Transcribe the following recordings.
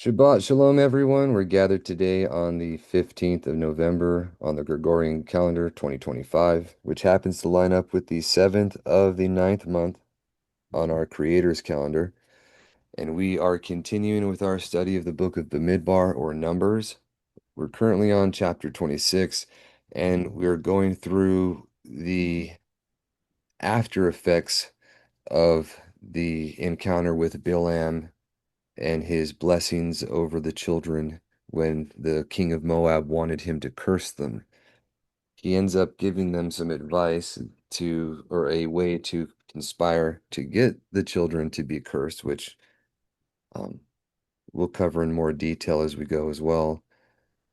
Shabbat Shalom, everyone. We're gathered today on the 15th of November on the Gregorian calendar 2025, which happens to line up with the 7th of the ninth month on our Creator's calendar. And we are continuing with our study of the book of Bamidbar or Numbers. We're currently on chapter 26, and we're going through the after effects of the encounter with Bilam and his blessings over the children when the king of Moab wanted him to curse them. He ends up giving them some advice or a way to conspire to get the children to be cursed, which um, we'll cover in more detail as we go as well.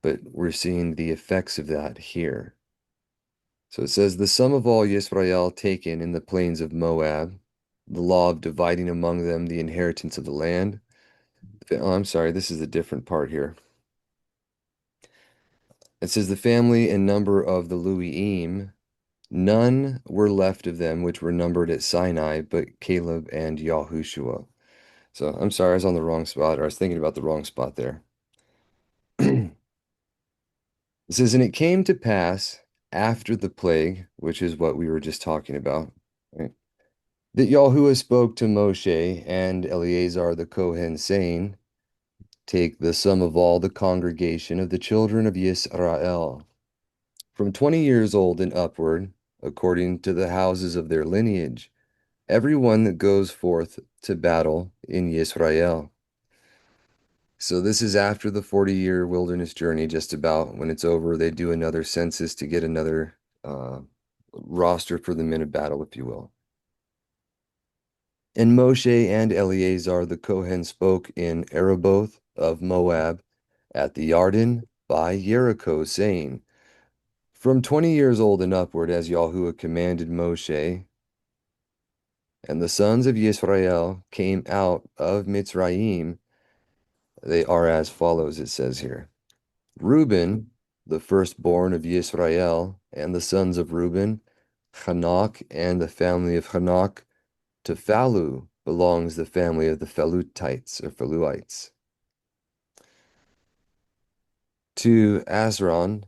But we're seeing the effects of that here. So it says, the sum of all Yisrael taken in the plains of Moab, the law of dividing among them the inheritance of the land. Oh, I'm sorry, this is a different part here. It says the family and number of the Luiim, none were left of them which were numbered at Sinai, but Caleb and Yahushua. So I'm sorry, I was on the wrong spot, or I was thinking about the wrong spot there. It says, and it came to pass after the plague, which is what we were just talking about, right? That Yahuah spoke to Moshe and Eleazar the Kohen, saying, take the sum of all the congregation of the children of Yisrael, from 20 years old and upward, according to the houses of their lineage, every one that goes forth to battle in Yisrael. So this is after the 40-year wilderness journey, just about. When it's over, they do another census to get another roster for the men of battle, if you will. And Moshe and Eleazar the Kohen spoke in Areboth of Moab at the Yarden by Jericho, saying, from 20 years old and upward, as Yahuah commanded Moshe, and the sons of Yisrael came out of Mitzrayim, they are as follows, it says here. Reuben, the firstborn of Yisrael, and the sons of Reuben, Hanok, and the family of Hanok, to Phalu belongs the family of the Phalutites, or Phaluites. To Azron,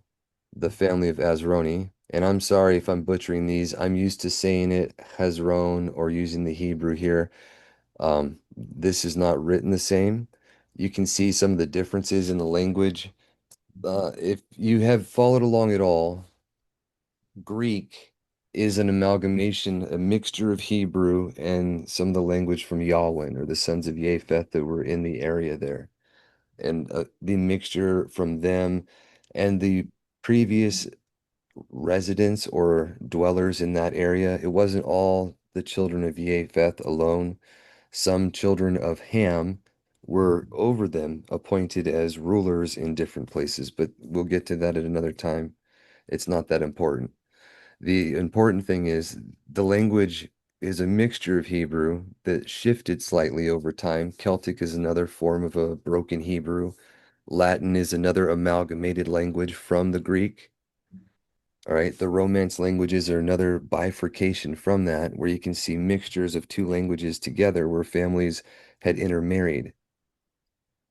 the family of Azroni, and I'm sorry if I'm butchering these. I'm used to saying it Hezron or using the Hebrew here. This is not written the same. You can see some of the differences in the language. If you have followed along at all, Greek is an amalgamation, a mixture of Hebrew and some of the language from Yahweh or the sons of Japheth that were in the area there. And the mixture from them and the previous residents or dwellers in that area. It wasn't all the children of Japheth alone. Some children of Ham were over them, appointed as rulers in different places, but we'll get to that at another time. It's not that important. The important thing is the language is a mixture of Hebrew that shifted slightly over time. Celtic is another form of a broken Hebrew. Latin is another amalgamated language from the Greek. All right, the Romance languages are another bifurcation from that, where you can see mixtures of two languages together where families had intermarried.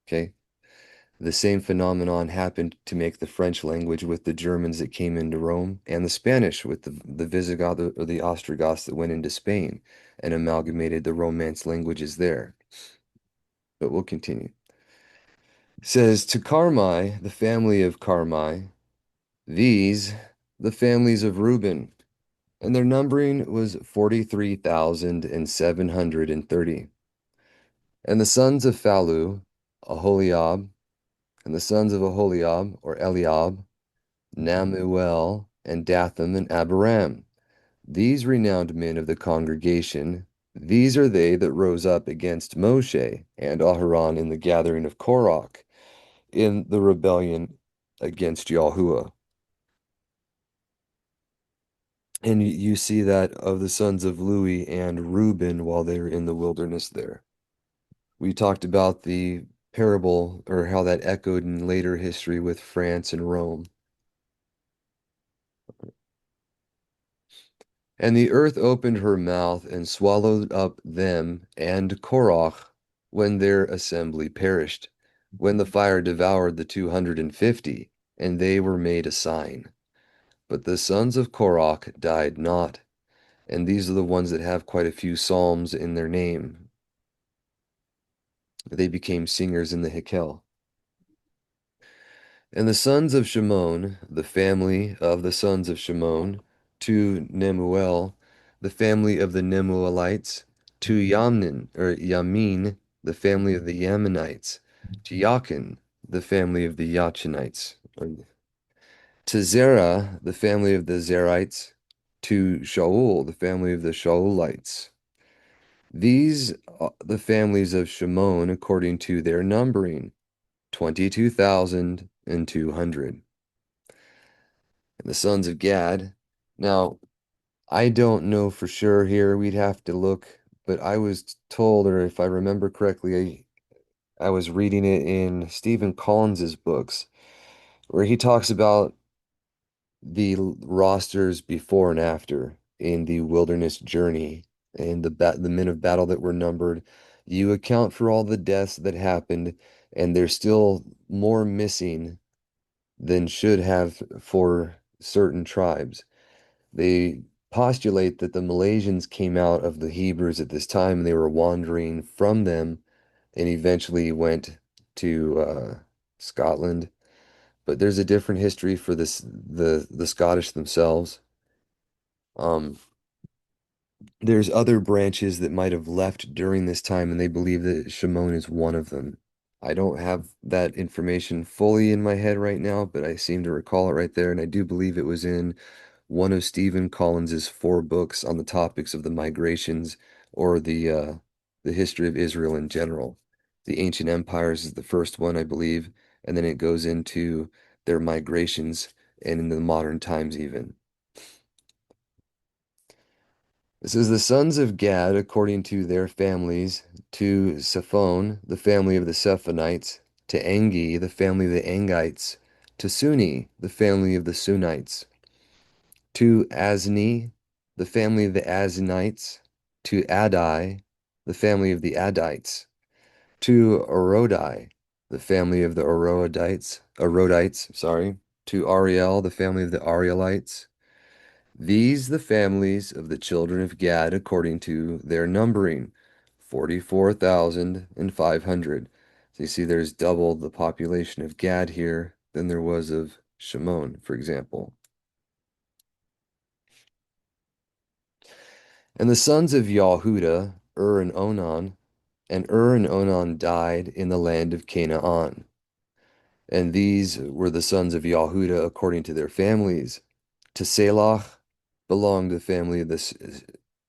Okay, the same phenomenon happened to make the French language with the Germans that came into Rome, and the Spanish with the Visigoth or the Ostrogoths that went into Spain and amalgamated the Romance languages there. But we'll continue. It says, to Carmi, the family of Carmi, these, the families of Reuben, and their numbering was 43,730. And the sons of Phalu, Aholiab, and the sons of Aholiab, or Eliab, Namuel, and Datham, and Abiram. These renowned men of the congregation, these are they that rose up against Moshe and Aharon in the gathering of Korach, in the rebellion against Yahuah. And you see that of the sons of Louis and Reuben while they were in the wilderness there. We talked about the parable or how that echoed in later history with France and Rome. And the earth opened her mouth and swallowed up them and Korach when their assembly perished. when the fire devoured the 250, and they were made a sign. But the sons of Korach died not, and these are the ones that have quite a few psalms in their name. They became singers in the Hikkel. And the sons of Shimon, the family of the sons of Shimon, to Nemuel, the family of the Nemuelites, to Yamnin, or Yamin, the family of the Yaminites, to Yachin, the family of the Yachinites, to Zerah, the family of the Zerites, to Shaul, the family of the Shaulites. These are the families of Shimon according to their numbering, 22,200. And the sons of Gad. Now, I don't know for sure here. We'd have to look, but I was told, or if I remember correctly, I was reading it in Stephen Collins's books, where he talks about the rosters before and after in the wilderness journey and the men of battle that were numbered. You account for all the deaths that happened, and there's still more missing than should have for certain tribes. They postulate that the Malaysians came out of the Hebrews at this time and they were wandering from them and eventually went to Scotland. But there's a different history for the Scottish themselves. Um, there's other branches that might have left during this time, and they believe that Shimon is one of them. I don't have that information fully in my head right now, but I seem to recall it right there, and I do believe it was in one of Stephen Collins's four books on the topics of the migrations or the history of Israel in general. The Ancient Empires is the first one, I believe, and then it goes into their migrations and in the modern times even. This is the sons of Gad according to their families, to Sephon, the family of the Sephonites, to Engi, the family of the Engites, to Suni, the family of the Sunites, to Azni, the family of the Aznites, to Adai, the family of the Adites, to Arodai, the family of the Arodites, sorry, to Ariel, the family of the Arielites. These the families of the children of Gad according to their numbering, 44,500. So you see there's double the population of Gad here than there was of Shimon, for example. And the sons of Yahudah, and Onan, and and Onan died in the land of Canaan. And these were the sons of Yahudah according to their families. To Selach belonged the family of the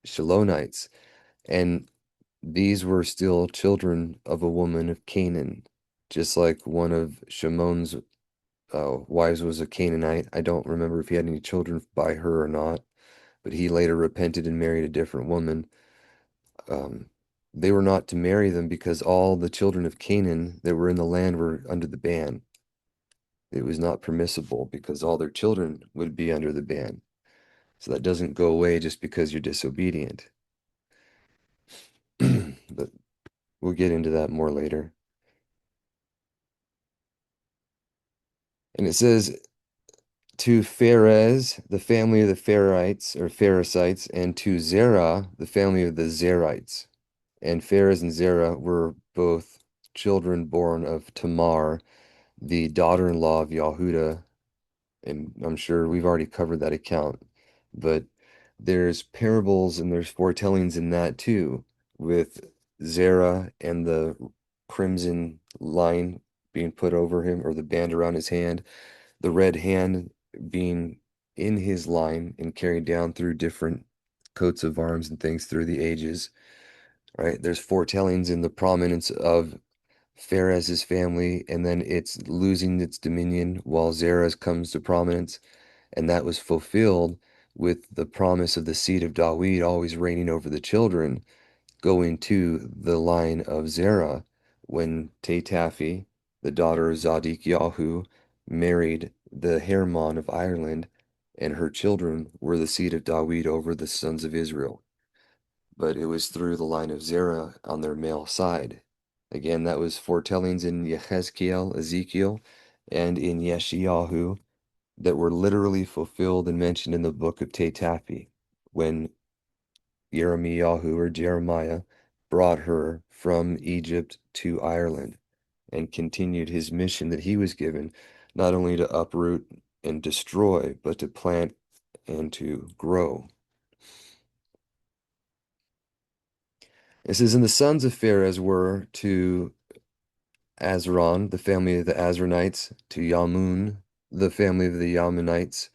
Shalonites, and these were still children of a woman of Canaan, just like one of Shimon's wives was a Canaanite. I don't remember if he had any children by her or not, but he later repented and married a different woman. Um, they were not to marry them because all the children of Canaan that were in the land were under the ban. It was not permissible because all their children would be under the ban. So that doesn't go away just because you're disobedient. But we'll get into that more later. And it says, to Pharez, the family of the Pharites or Pharisites, and to Zerah, the family of the Zerites. And Pharez and Zerah were both children born of Tamar, the daughter-in-law of Yahudah, and I'm sure we've already covered that account, but there's parables and there's foretellings in that too, with Zerah and the crimson line being put over him, or the band around his hand, the red hand being in his line and carried down through different coats of arms and things through the ages, right? There's foretellings in the prominence of Pharez's family, and then it's losing its dominion while Zerah's comes to prominence, and that was fulfilled with the promise of the seed of Dawid always reigning over the children, going to the line of Zerah when Taitafi, the daughter of Zadik Yahu, married the Hermon of Ireland, and her children were the seed of Dawid over the sons of Israel. But it was through the line of Zerah on their male side. Again, that was foretellings in Yehezkiel, Ezekiel, and in Yeshayahu that were literally fulfilled and mentioned in the book of Tetafi when Yirmiyahu or Jeremiah brought her from Egypt to Ireland and continued his mission that he was given, not only to uproot and destroy, but to plant and to grow. It says, and the sons of Pharez were to Azron, the family of the Azronites, to Yamun, the family of the Yamanites,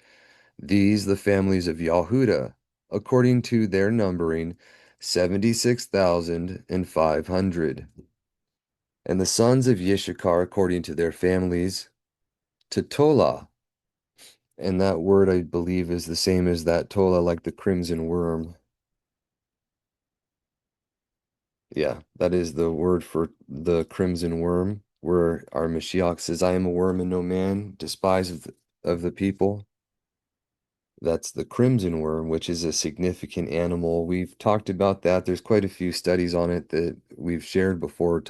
these the families of Yahudah, according to their numbering, 76,500. And the sons of Yishakar, according to their families, to Tola. And that word, I believe, is the same as that Tola, like the crimson worm. Yeah, that is the word for the crimson worm, where our Mashiach says, I am a worm and no man, despised of the people. That's the crimson worm, which is a significant animal. We've talked about that. There's quite a few studies on it that we've shared before,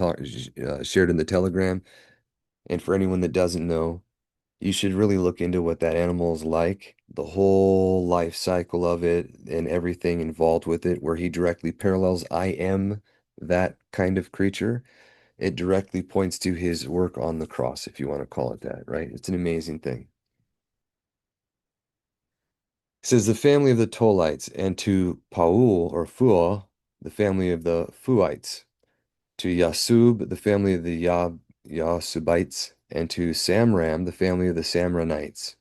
shared in the Telegram. And for anyone that doesn't know, you should really look into what that animal is like, the whole life cycle of it and everything involved with it, where he directly parallels, I am that kind of creature. It directly points to his work on the cross, if you want to call it that, right? It's an amazing thing. It says the family of the Tolites, and to Paul or Fuah, the family of the Fuites, to Yasub, the family of the Yasubites, and to Samram, the family of the Samronites.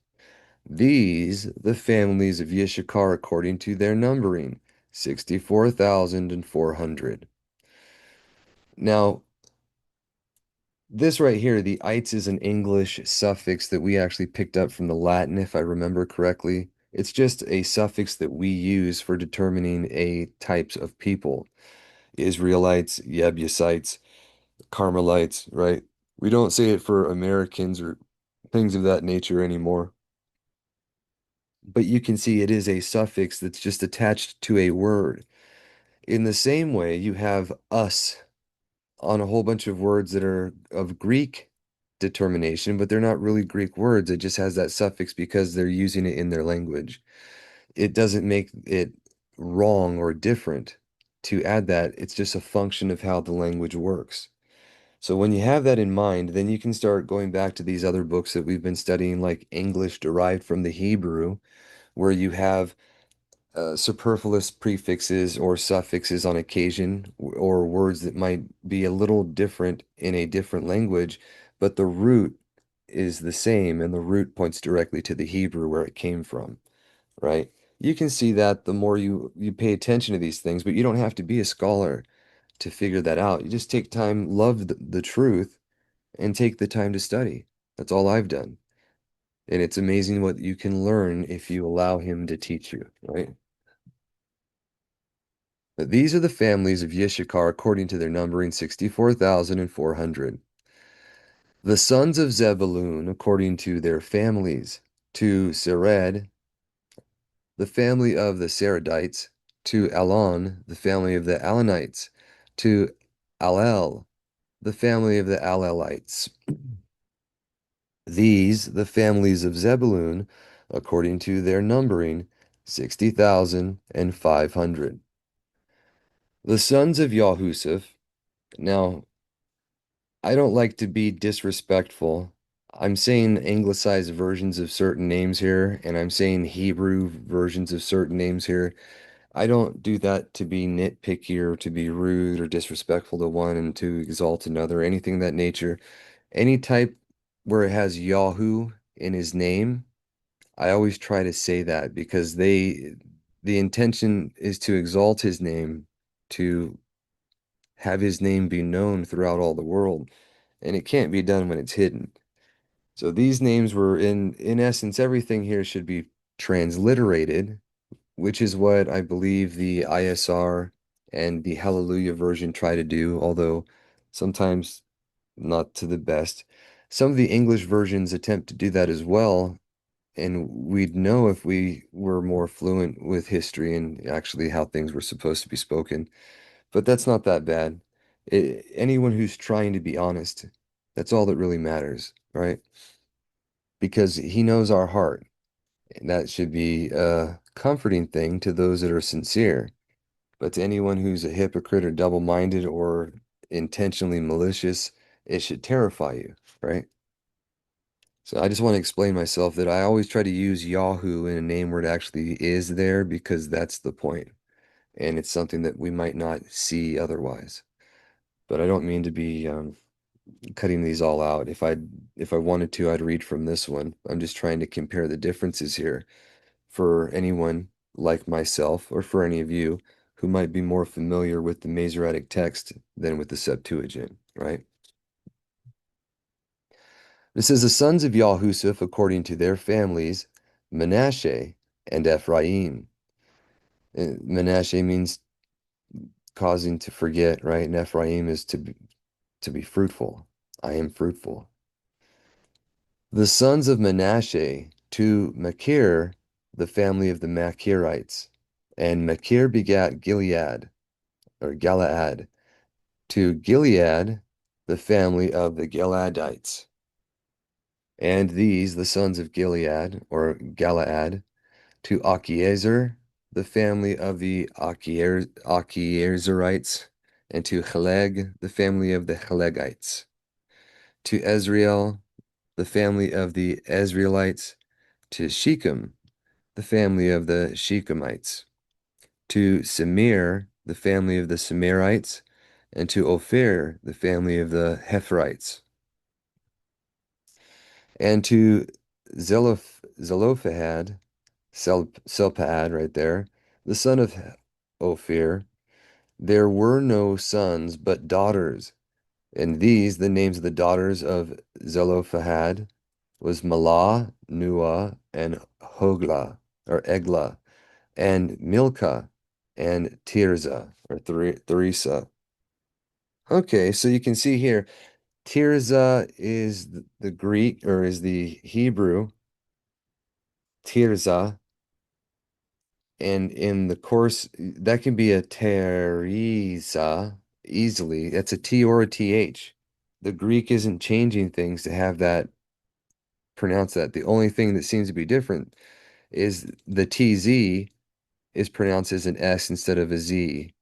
These, the families of Yishakar according to their numbering, 64,400. Now, this right here, the ites is an English suffix that we actually picked up from the Latin, if I remember correctly. It's just a suffix that we use for determining a types of people. Israelites, Jebusites, Carmelites, right? We don't say it for Americans or things of that nature anymore. But you can see it is a suffix that's just attached to a word. In the same way, you have us on a whole bunch of words that are of Greek determination, but they're not really Greek words. It just has that suffix because they're using it in their language. It doesn't make it wrong or different to add that. It's just a function of how the language works. So when you have that in mind, then you can start going back to these other books that we've been studying, like English derived from the Hebrew, where you have superfluous prefixes or suffixes on occasion, or words that might be a little different in a different language, but the root is the same, and the root points directly to the Hebrew where it came from, right? You can see that the more you pay attention to these things, but you don't have to be a scholar to figure that out. You just take time, love the truth, and take the time to study. That's all I've done. And it's amazing what you can learn if you allow him to teach you, right? But these are the families of Yishakar according to their numbering, 64,400. The sons of Zebulun according to their families, to Sered, the family of the Seredites, to Alon, the family of the Alonites, to Alel, the family of the Alelites. These, the families of Zebulun, according to their numbering, 60,500. The sons of Yahusuf. Now, I don't like to be disrespectful. I'm saying anglicized versions of certain names here, and I'm saying Hebrew versions of certain names here. I don't do that to be nitpicky or to be rude or disrespectful to one and to exalt another, anything of that nature. Any type where it has Yahoo in his name, I always try to say that because the intention is to exalt his name, to have his name be known throughout all the world, and it can't be done when it's hidden. So these names were in essence, everything here should be transliterated, which is what I believe the ISR and the Hallelujah version try to do, although sometimes not to the best. Some of the English versions attempt to do that as well, and we'd know if we were more fluent with history and actually how things were supposed to be spoken. But that's not that bad. Anyone who's trying to be honest, that's all that really matters, right? Because he knows our heart. And that should be a comforting thing to those that are sincere. But to anyone who's a hypocrite or double-minded or intentionally malicious, it should terrify you, right? So I just want to explain myself that I always try to use Yahoo in a name where it actually is there because that's the point. And it's something that we might not see otherwise. But I don't mean to be cutting these all out. If I wanted to, I'd read from this one. I'm just trying to compare the differences here for anyone like myself or for any of you who might be more familiar with the Masoretic text than with the Septuagint, right? It says the sons of Yahusuf according to their families, Manasseh and Ephraim. Manasseh means causing to forget, right? And Ephraim is to be fruitful. I am fruitful. The sons of Manasseh to Machir, the family of the Machirites. And Machir begat Gilead, or Galaad. To Gilead, the family of the Galadites. And these, the sons of Gilead, or Galaad, to Achiezer, the family of the Achiezerites, and to Cheleg, the family of the Chelegites. To Ezrael, the family of the Ezraelites. To Shechem, the family of the Shechemites. To Semir, the family of the Semirites. And to Ophir, the family of the Hepherites. And to Zelophehad, Selpad right there, the son of Ophir, there were no sons but daughters. And these, the names of the daughters of Zelophehad, was Malah, Nuah, and Hogla, or Eglah, and Milcah, and Tirzah, or Theresa. Okay, so you can see here, Tirzah is the Greek, or is the Hebrew, Tirzah, and in the course, that can be a Teresa easily. That's a T or a TH. The Greek isn't changing things to have that pronounce that. The only thing that seems to be different is the TZ is pronounced as an S instead of a Z.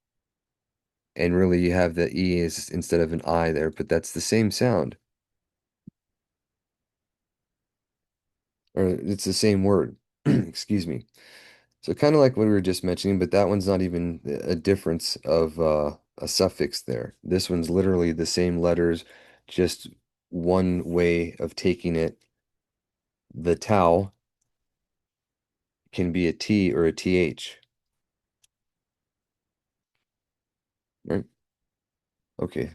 And really you have the E is instead of an I there, but that's the same sound. Or it's the same word. Excuse me. So kind of like what we were just mentioning, but that one's not even a difference of a suffix there. This one's literally the same letters, just one way of taking it. The tau can be a T or a TH, right? Okay.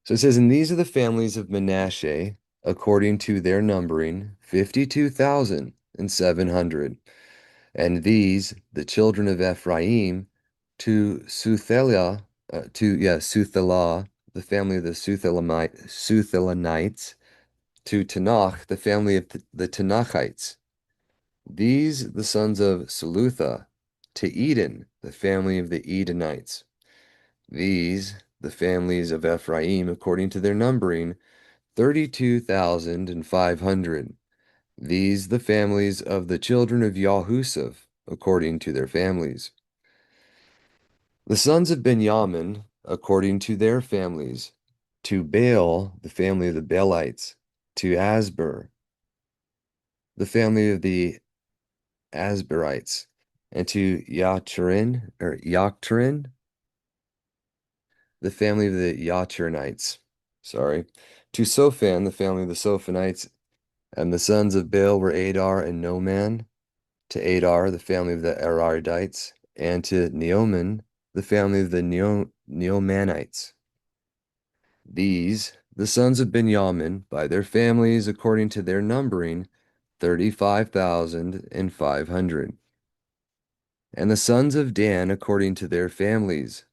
So it says, and these are the families of Manasseh, according to their numbering, 52,700. And these, the children of Ephraim, to Suthelah, Suthelah, the family of the Suthelanites, to Tanakh, the family of the Tanachites. These, the sons of Selutha, to Eden, the family of the Edenites. These, the families of Ephraim, according to their numbering, 32,500. These the families of the children of Yahusuf, according to their families. The sons of Benjamin, according to their families. To Baal, the family of the Baalites. To Asber, the family of the Asberites. And to Yachrin, the family of the Yachirnites. Sorry. To Sophan, the family of the Sophanites. And the sons of Baal were Adar and Noman. To Adar, the family of the Aradites, and to Neoman, the family of the Neomanites. These, the sons of Benjamin, by their families according to their numbering, 35,500. And the sons of Dan according to their families,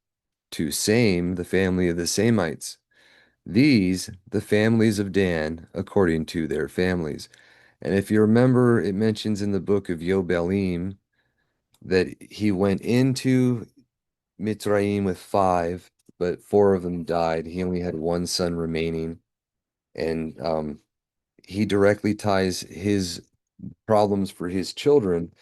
to Sam, the family of the Samites. These, the families of Dan, according to their families. And if you remember, it mentions in the book of Yobelim that he went into Mitzrayim with 5, but four of them died. He only had one son remaining, and he directly ties his problems for his children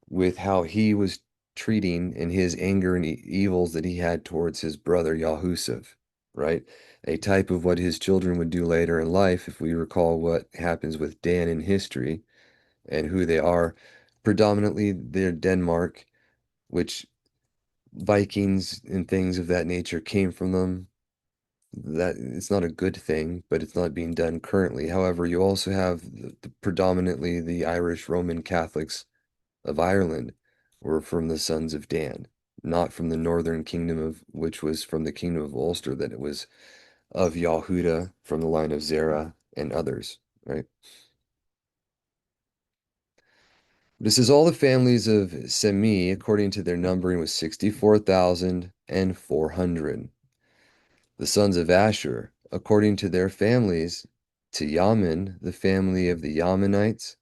with how he was treating and his anger and evils that he had towards his brother Yahusuf, right? A type of what his children would do later in life, if we recall what happens with Dan in history and who they are. Predominantly, they're Denmark, which Vikings and things of that nature came from them. That it's not a good thing, but it's not being done currently. However, you also have predominantly the Irish Roman Catholics of Ireland were from the sons of Dan, not from the northern kingdom of which was from the kingdom of Ulster, that it was of Yahudah from the line of Zerah and others, right? This is all the families of Semi, according to their numbering, was 64,400. The sons of Asher, according to their families, to Yamin, the family of the Yaminites,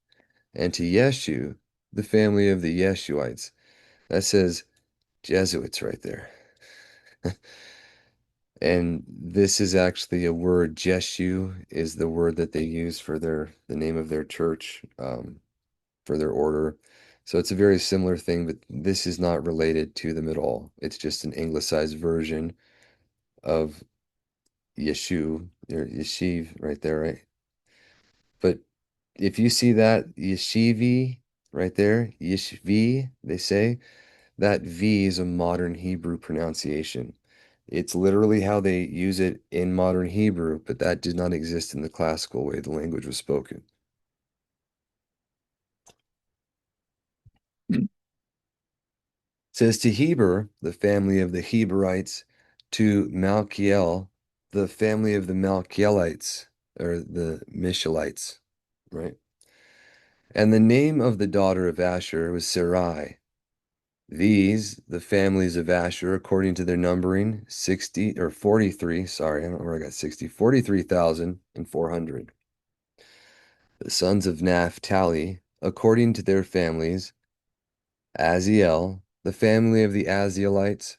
and to Yeshu, the family of the Yeshuites. That says Jesuits right there. And this is actually a word. Jeshu is the word that they use for the name of their church, for their order. So it's a very similar thing, but this is not related to them at all. It's just an anglicized version of Yeshu or Yeshiv right there, right? But if you see that Yeshivi right there, Yeshvi, they say, that V is a modern Hebrew pronunciation. It's literally how they use it in modern Hebrew, but that did not exist in the classical way the language was spoken. It says to Heber, the family of the Heberites, to Malkiel, the family of the Malkielites, or the Mishalites, right? And the name of the daughter of Asher was Sarai. These, the families of Asher, according to their numbering, 60 or 43, sorry, I don't know where I got 60, 43,400. The sons of Naphtali, according to their families, Aziel, the family of the Azielites,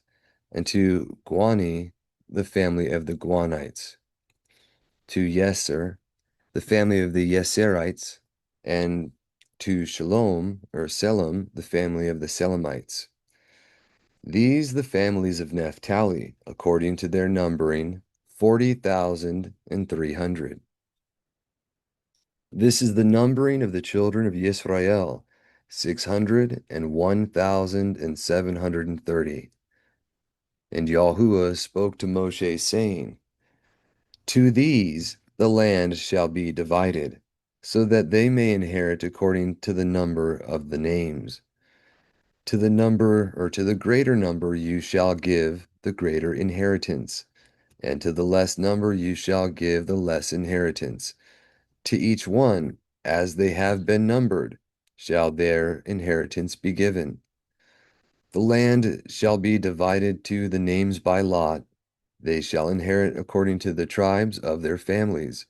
and to Guani, the family of the Guanites, to Yeser, the family of the Yeserites, and to Shalom, or Selam, the family of the Selamites. These the families of Naphtali, according to their numbering, 40,300. This is the numbering of the children of Yisrael, 601,730. And Yahuah spoke to Moshe, saying, to these the land shall be divided, so that they may inherit according to the number of the names. To the number, or to the greater number, you shall give the greater inheritance, and to the less number you shall give the less inheritance. To each one, as they have been numbered, shall their inheritance be given. The land shall be divided to the names by lot. They shall inherit according to the tribes of their families.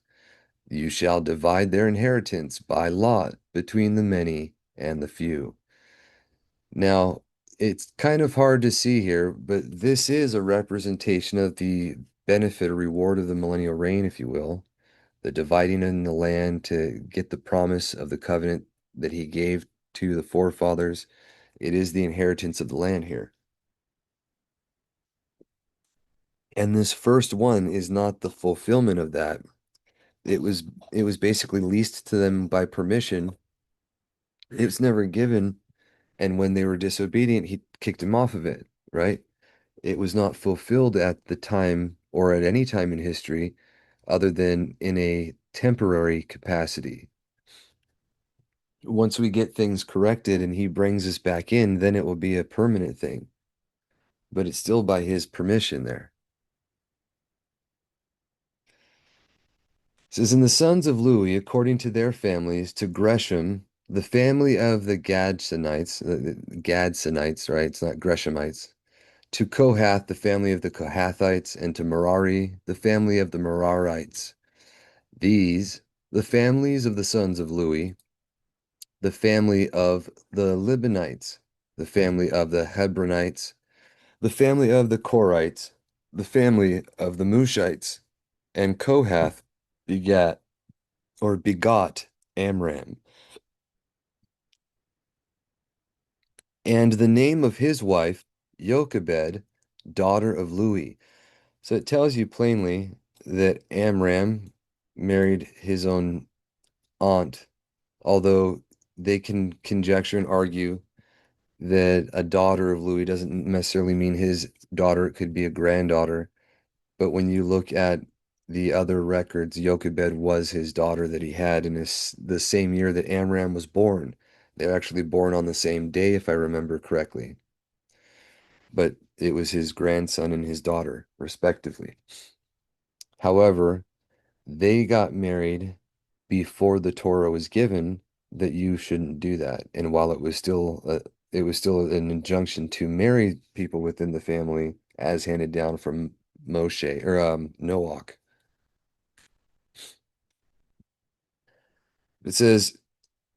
You shall divide their inheritance by lot between the many and the few. Now, it's kind of hard to see here, but this is a representation of the benefit or reward of the millennial reign, if you will, the dividing in the land to get the promise of the covenant that he gave to the forefathers. It is the inheritance of the land here. And this first one is not the fulfillment of that. It was it was basically leased to them by permission. It was never given, and when they were disobedient, he kicked him off of it, right? It was not fulfilled at the time or at any time in history other than in a temporary capacity. Once we get things corrected and he brings us back in, then it will be a permanent thing. But it's still by his permission there. It says, in the sons of Louis, according to their families, to Gresham, the family of the Gadsonites, right? It's not Greshamites. To Kohath, the family of the Kohathites, and to Merari, the family of the Merarites. These, the families of the sons of Louis, the family of the Libanites, the family of the Hebronites, the family of the Korites, the family of the Mushites, and Kohath begat or begot Amram. And the name of his wife, Jochebed, daughter of Louis. So it tells you plainly that Amram married his own aunt, although they can conjecture and argue that a daughter of Louis doesn't necessarily mean his daughter. It could be a granddaughter. But when you look at the other records, Jochebed was his daughter that he had in the same year that Amram was born. They were actually born on the same day, if I remember correctly. But it was his grandson and his daughter, respectively. However, they got married before the Torah was given that you shouldn't do that. And while it was still an injunction to marry people within the family as handed down from Moshe or Noach. It says,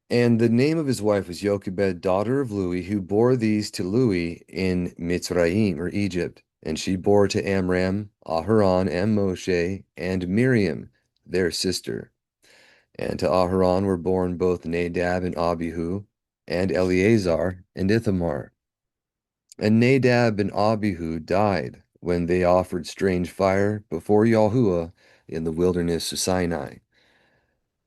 and the name of his wife was Jochebed, daughter of Louis, who bore these to Louis in Mitzrayim or Egypt. And she bore to Amram, Aharon, and Moshe, and Miriam, their sister. And to Aharon were born both Nadab and Abihu, and Eleazar and Ithamar. And Nadab and Abihu died when they offered strange fire before Yahuah in the wilderness of Sinai.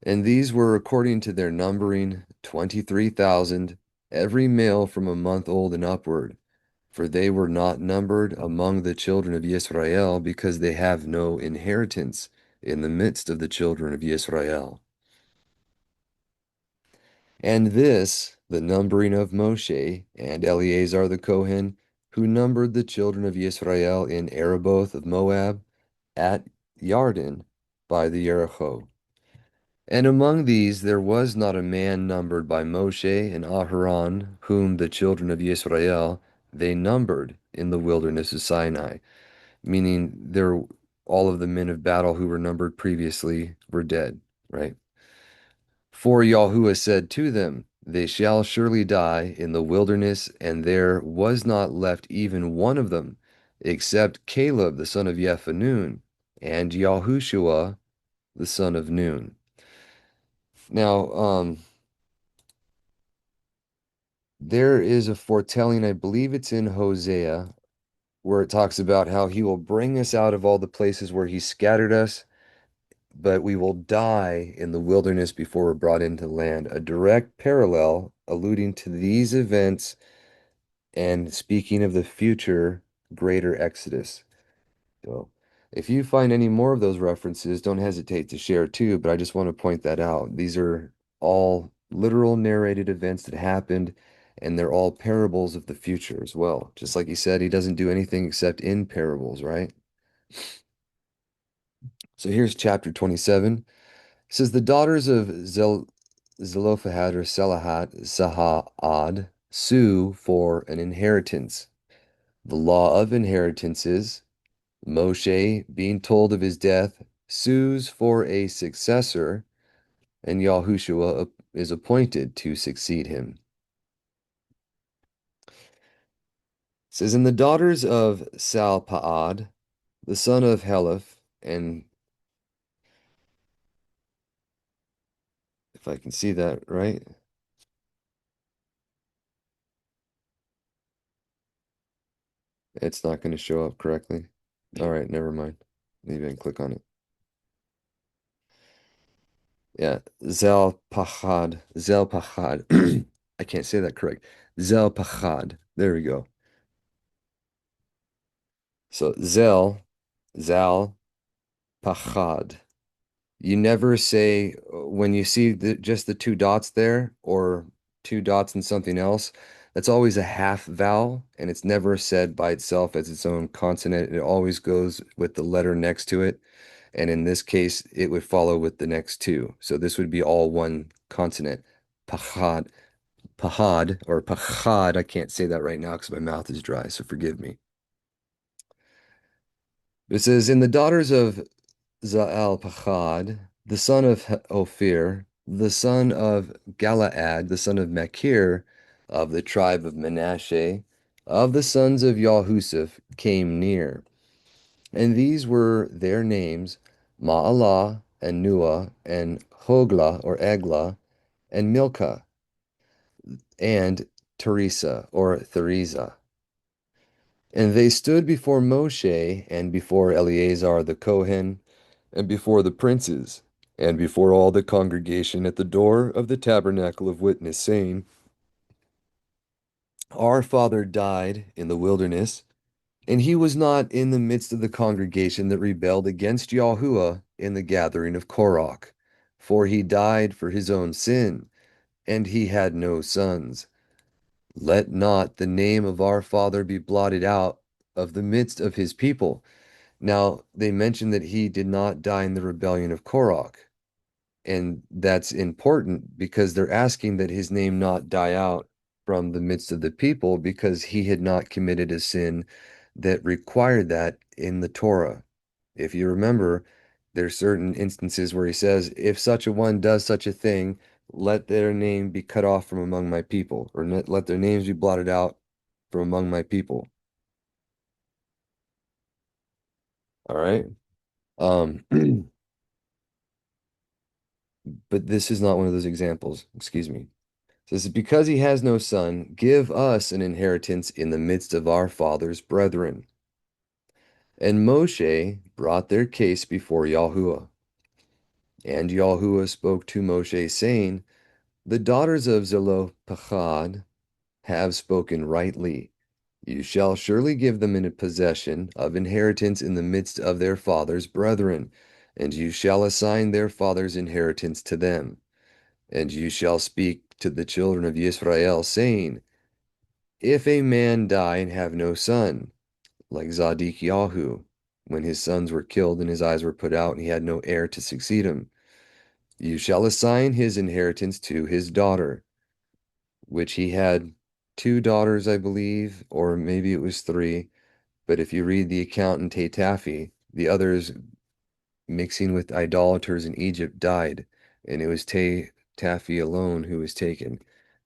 And these were according to their numbering 23,000, every male from a month old and upward. For they were not numbered among the children of Israel, because they have no inheritance in the midst of the children of Israel. And this, the numbering of Moshe and Eleazar the Kohen, who numbered the children of Israel in Areboth of Moab, at Yarden, by the Jericho. And among these there was not a man numbered by Moshe and Aharon, whom the children of Israel they numbered in the wilderness of Sinai, meaning all of the men of battle who were numbered previously were dead, right? For Yahuah said to them, they shall surely die in the wilderness, and there was not left even one of them, except Caleb the son of Jephunneh, and Yahushua the son of Nun. Now, there is a foretelling, I believe it's in Hosea, where it talks about how he will bring us out of all the places where he scattered us, but we will die in the wilderness before we're brought into the land. A direct parallel alluding to these events and speaking of the future greater Exodus. So if you find any more of those references, don't hesitate to share too, but I just want to point that out. These are all literal narrated events that happened, and they're all parables of the future as well. Just like he said, he doesn't do anything except in parables, right? So here's chapter 27. It says, the daughters of Zelophehad or Sahad sue for an inheritance. The law of inheritances, Moshe, being told of his death, sues for a successor, and Yahushua is appointed to succeed him. It says, and the daughters of Salpaad, the son of Heleph, and if I can see that right, it's not going to show up correctly. All right, never mind. Maybe I can click on it. Yeah, Zelpachad. I can't say that correct. Zelpachad. There we go. So Zal, Pachad. You never say when you see just the two dots there or two dots and something else, that's always a half vowel, and it's never said by itself as its own consonant. It always goes with the letter next to it. And in this case, it would follow with the next two. So this would be all one consonant. Pachad, pahad, or pachad. I can't say that right now because my mouth is dry, so forgive me. It says, in the daughters of Za'al Pachad, the son of Ophir, the son of Galaad, the son of Machir, of the tribe of Manasseh, of the sons of Yahusuf, came near. And these were their names, Ma'alah, and Nuah, and Hoglah, or Eglah, and Milcah, and Teresa, or Theresa. And they stood before Moshe, and before Eleazar the Kohen, and before the princes, and before all the congregation at the door of the tabernacle of witness, saying, Our father died in the wilderness, and he was not in the midst of the congregation that rebelled against Yahuah in the gathering of Korach, for he died for his own sin, and he had no sons. Let not the name of our father be blotted out of the midst of his people. Now, they mention that he did not die in the rebellion of Korach. And that's important because they're asking that his name not die out from the midst of the people because he had not committed a sin that required that in the Torah. If you remember, there's certain instances where he says, if such a one does such a thing, let their name be cut off from among my people, or let their names be blotted out from among my people. All right. Um, but this is not one of those examples. Excuse me. It says, because he has no son, give us an inheritance in the midst of our father's brethren. And Moshe brought their case before Yahuah. And Yahuah spoke to Moshe, saying, The daughters of Zelophehad have spoken rightly. You shall surely give them in a possession of inheritance in the midst of their father's brethren, and you shall assign their father's inheritance to them. And you shall speak to the children of Israel, saying, If a man die and have no son, like Yahu, when his sons were killed and his eyes were put out and he had no heir to succeed him, you shall assign his inheritance to his daughter, which he had two daughters, I believe, or maybe it was three. But if you read the account in Tatafi, the others mixing with idolaters in Egypt died, and it was Tafi alone who was taken,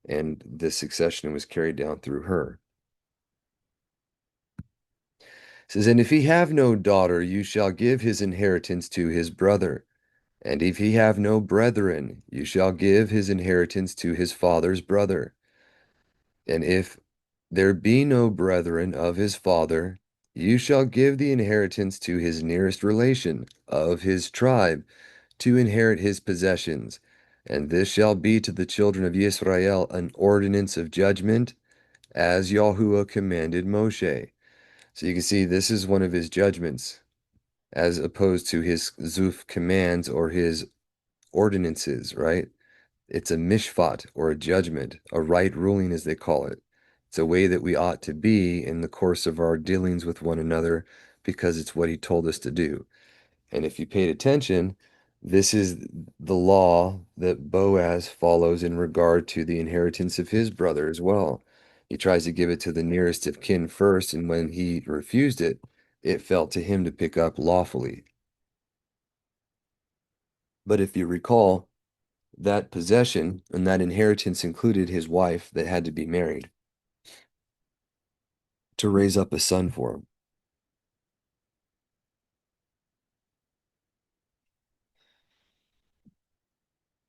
and the succession was carried down through her. It says, and if he have no daughter, you shall give his inheritance to his brother. And if he have no brethren, you shall give his inheritance to his father's brother. And if there be no brethren of his father, you shall give the inheritance to his nearest relation of his tribe to inherit his possessions. And this shall be to the children of Israel an ordinance of judgment, as Yahuah commanded Moshe. So you can see this is one of his judgments, as opposed to his Zuf commands or his ordinances, right? It's a mishpat or a judgment, a right ruling as they call it. It's a way that we ought to be in the course of our dealings with one another because it's what he told us to do. And if you paid attention, this is the law that Boaz follows in regard to the inheritance of his brother as well. He tries to give it to the nearest of kin first, and when he refused it, it fell to him to pick up lawfully. But if you recall, that possession and that inheritance included his wife that had to be married to raise up a son for him.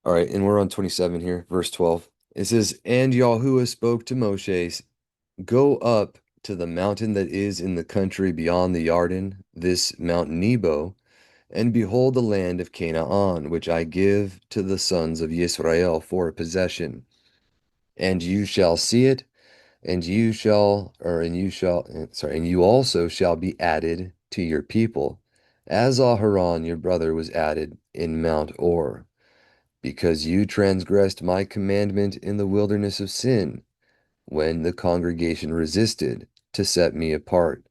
All right, and we're on 27 here, verse 12. It says, And Yahuwah spoke to Moshe, Go up to the mountain that is in the country beyond the Yarden, this Mount Nebo, and behold the land of Canaan, which I give to the sons of Israel for a possession. And you shall see it, and you also shall be added to your people, as Aharon your brother was added in Mount Or, because you transgressed my commandment in the wilderness of sin, when the congregation resisted to set me apart.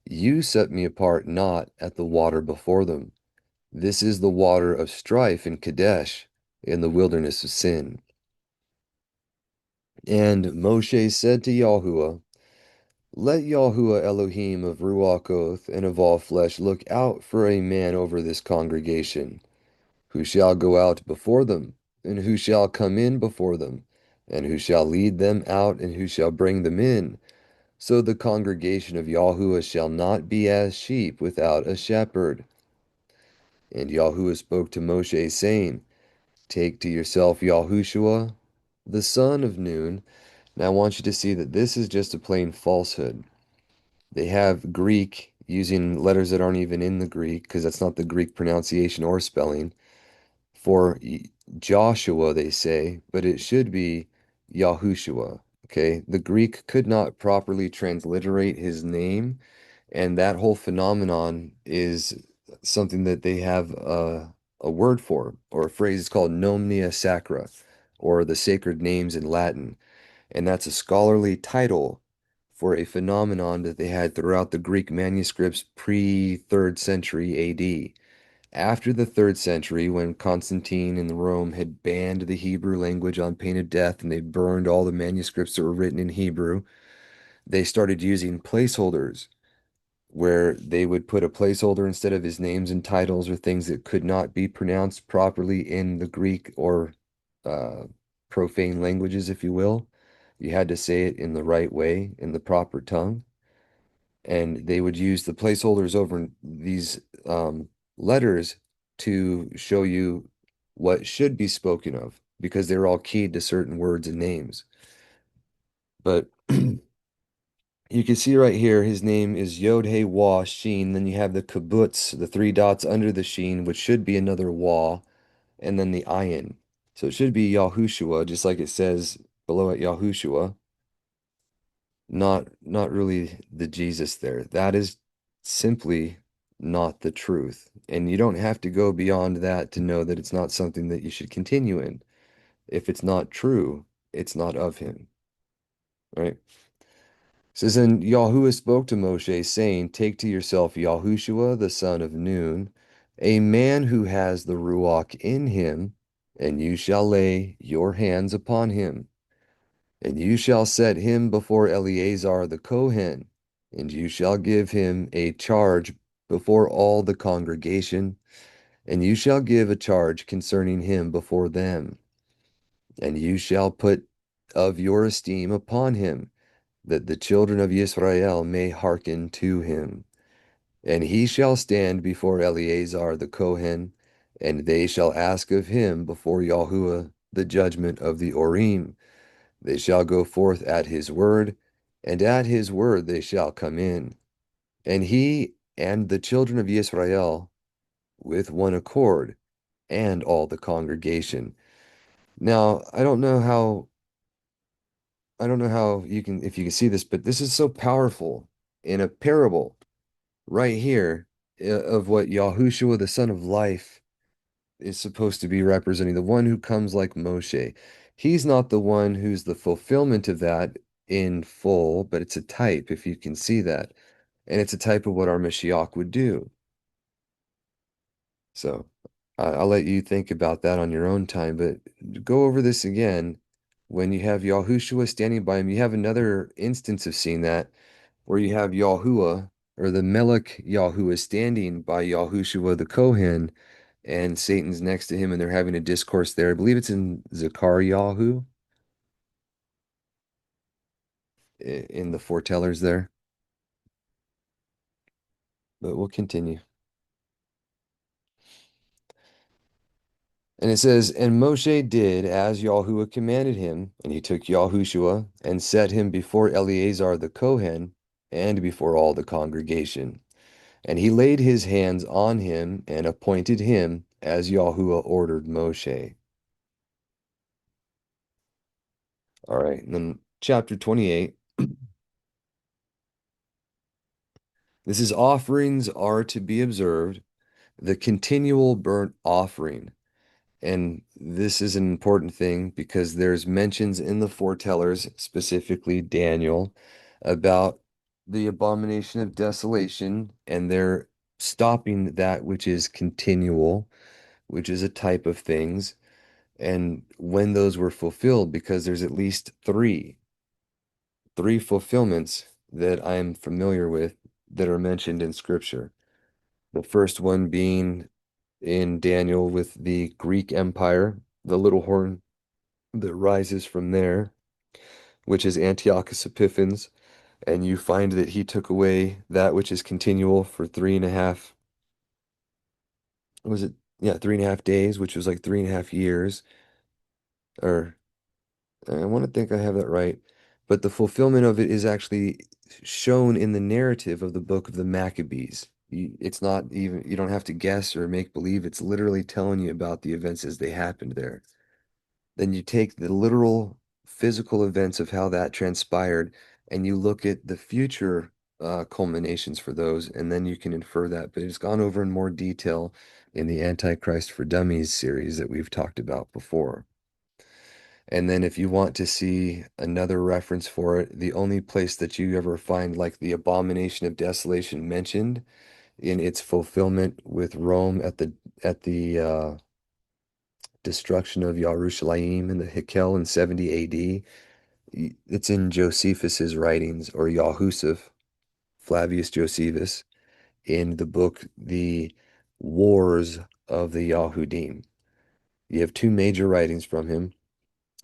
You set me apart not at the water before them. This is the water of strife in Kadesh, in the wilderness of sin. And Moshe said to Yahuwah, Let Yahuwah Elohim of Ruach and of all flesh look out for a man over this congregation, who shall go out before them, and who shall come in before them, and who shall lead them out, and who shall bring them in, So the congregation of Yahuwah shall not be as sheep without a shepherd. And Yahuwah spoke to Moshe, saying, Take to yourself Yahushua, the son of Nun. Now I want you to see that this is just a plain falsehood. They have Greek using letters that aren't even in the Greek, because that's not the Greek pronunciation or spelling. For Joshua, they say, but it should be Yahushua. Okay, the Greek could not properly transliterate his name, and that whole phenomenon is something that they have a word for, or a phrase. It's called nomnia sacra, or the sacred names in Latin. And that's a scholarly title for a phenomenon that they had throughout the Greek manuscripts pre-3rd century AD. After the 3rd century, when Constantine in Rome had banned the Hebrew language on pain of death and they burned all the manuscripts that were written in Hebrew, they started using placeholders where they would put a placeholder instead of his names and titles or things that could not be pronounced properly in the Greek or uh, profane languages, if you will. You had to say it in the right way, in the proper tongue. And they would use the placeholders over these letters to show you what should be spoken of because they're all keyed to certain words and names. But you can see right here, his name is Yod He Wah Sheen. Then you have the kibbutz, the three dots under the sheen, which should be another Wah, and then the ayin. So it should be Yahushua, just like it says below at Yahushua. Not really the Jesus there. That is simply not the truth. And you don't have to go beyond that to know that it's not something that you should continue in. If it's not true, it's not of him, right? It says, and Yahuwah spoke to Moshe, saying, Take to yourself Yahushua, the son of Nun, a man who has the Ruach in him, and you shall lay your hands upon him. And you shall set him before Eleazar the Kohen, and you shall give him a charge before all the congregation, and you shall give a charge concerning him before them. And you shall put of your esteem upon him, that the children of Israel may hearken to him. And he shall stand before Eleazar the Kohen, and they shall ask of him before Yahuwah the judgment of the Orim. They shall go forth at his word, and at his word they shall come in. And he and the children of Israel with one accord, and all the congregation. Now, I don't know how you can, if you can see this, but this is so powerful in a parable right here of what Yahushua, the Son of Life, is supposed to be representing, the one who comes like Moshe. He's not the one who's the fulfillment of that in full, but it's a type, if you can see that. And it's a type of what our Mashiach would do. So I'll let you think about that on your own time, but go over this again. When you have Yahushua standing by him, you have another instance of seeing that where you have Yahuwah or the Melech Yahuwah standing by Yahushua the Kohen, and Satan's next to him, and they're having a discourse there. I believe it's in Zechariah in the foretellers there, but we'll continue. And it says, And Moshe did as Yahuwah commanded him, and he took Yahushua and set him before Eleazar the Kohen and before all the congregation. And he laid his hands on him and appointed him as Yahuwah ordered Moshe. All right, and then chapter 28. This is offerings are to be observed, the continual burnt offering. And this is an important thing because there's mentions in the foretellers, specifically Daniel, about the abomination of desolation, and they're stopping that which is continual, which is a type of things, and when those were fulfilled, because there's at least three fulfillments that I'm familiar with that are mentioned in Scripture. The first one being in Daniel with the Greek Empire, the little horn that rises from there, which is Antiochus Epiphanes. And you find that he took away that which is continual for 3.5, was it? Yeah, 3.5 days, which was like 3.5 years. Or I want to think I have that right. But the fulfillment of it is actually shown in the narrative of the book of the Maccabees. It's not even, you don't have to guess or make believe. It's literally telling you about the events as they happened there. Then you take the literal physical events of how that transpired and you look at the future culminations for those, and then you can infer that. But it's gone over in more detail in the Antichrist for Dummies series that we've talked about before. And then if you want to see another reference for it, the only place that you ever find like the abomination of desolation mentioned in its fulfillment with Rome at the destruction of Yerushalayim and the Hikkel in 70 AD, it's in Josephus's writings, or Yahusuf, Flavius Josephus, in the book The Wars of the Yahudim. You have two major writings from him.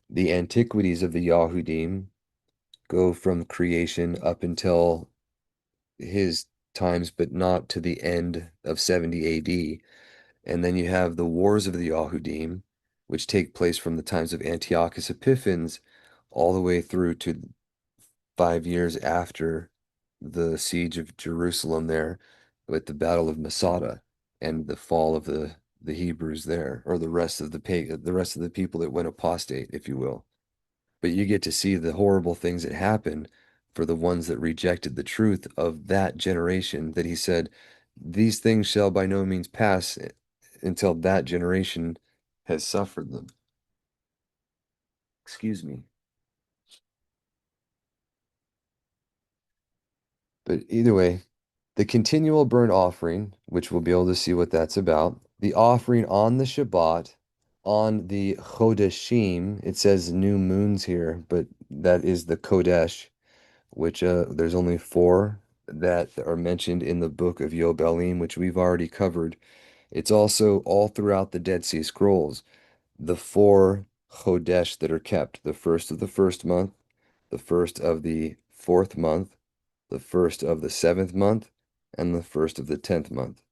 The Antiquities of the Yahudim go from creation up until his times, but not to the end of 70 AD. And then you have the Wars of the Yahudim, which take place from the times of Antiochus Epiphanes all the way through to 5 years after the siege of Jerusalem there with the Battle of Masada and the fall of the Hebrews there, or the rest of the people that went apostate, if you will. But you get to see the horrible things that happened for the ones that rejected the truth of that generation, that he said, these things shall by no means pass until that generation has suffered them. Excuse me. But either way, the continual burnt offering, which we'll be able to see what that's about, the offering on the Shabbat, on the Chodeshim, it says new moons here, but that is the Kodesh, which there's only four that are mentioned in the book of Yobelim, which we've already covered. It's also all throughout the Dead Sea Scrolls, the four Chodesh that are kept, the first of the first month, the first of the fourth month, the first of the seventh month, and the first of the 10th month.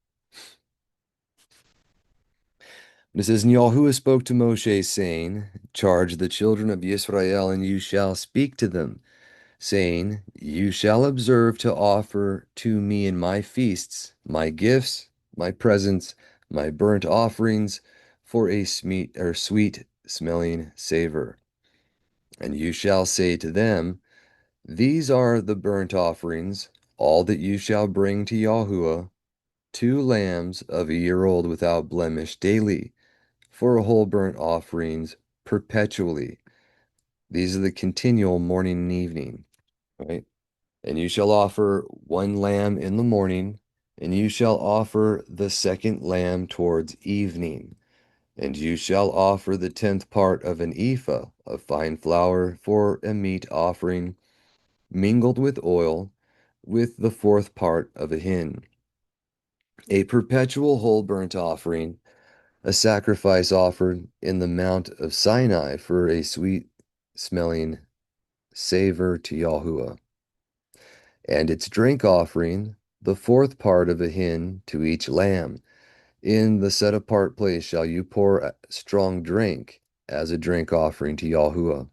And it says, and Yahuah spoke to Moshe, saying, charge the children of Yisrael, and you shall speak to them, saying, you shall observe to offer to me in my feasts my gifts, my presents, my burnt offerings, for a sweet smelling savor. And you shall say to them, these are the burnt offerings, all that you shall bring to Yahuah, 2 lambs of a year old without blemish daily, for a whole burnt offerings perpetually. These are the continual morning and evening, right? And you shall offer 1 lamb in the morning, and you shall offer the second lamb towards evening. And you shall offer the 10th part of an ephah of fine flour for a meat offering, mingled with oil, with the 4th part of a hin. A perpetual whole burnt offering, a sacrifice offered in the Mount of Sinai for a sweet smelling savor to Yahuah. And its drink offering, the 4th part of a hin to each lamb. In the set apart place shall you pour strong drink as a drink offering to Yahuah.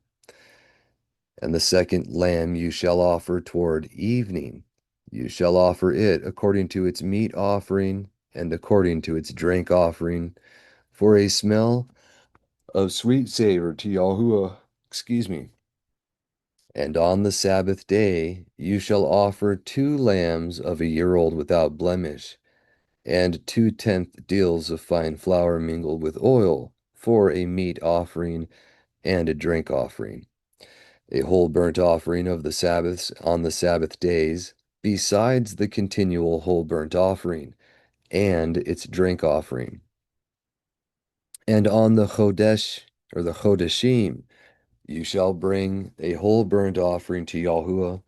And the second lamb you shall offer toward evening. You shall offer it according to its meat offering and according to its drink offering, for a smell of sweet savor to Yahuah. Excuse me. And on the Sabbath day you shall offer 2 lambs of a year old without blemish, and 2/10 deals of fine flour mingled with oil, for a meat offering and a drink offering. A whole burnt offering of the Sabbaths on the Sabbath days, besides the continual whole burnt offering, and its drink offering. And on the Chodesh, or the Chodeshim, you shall bring a whole burnt offering to Yahuah,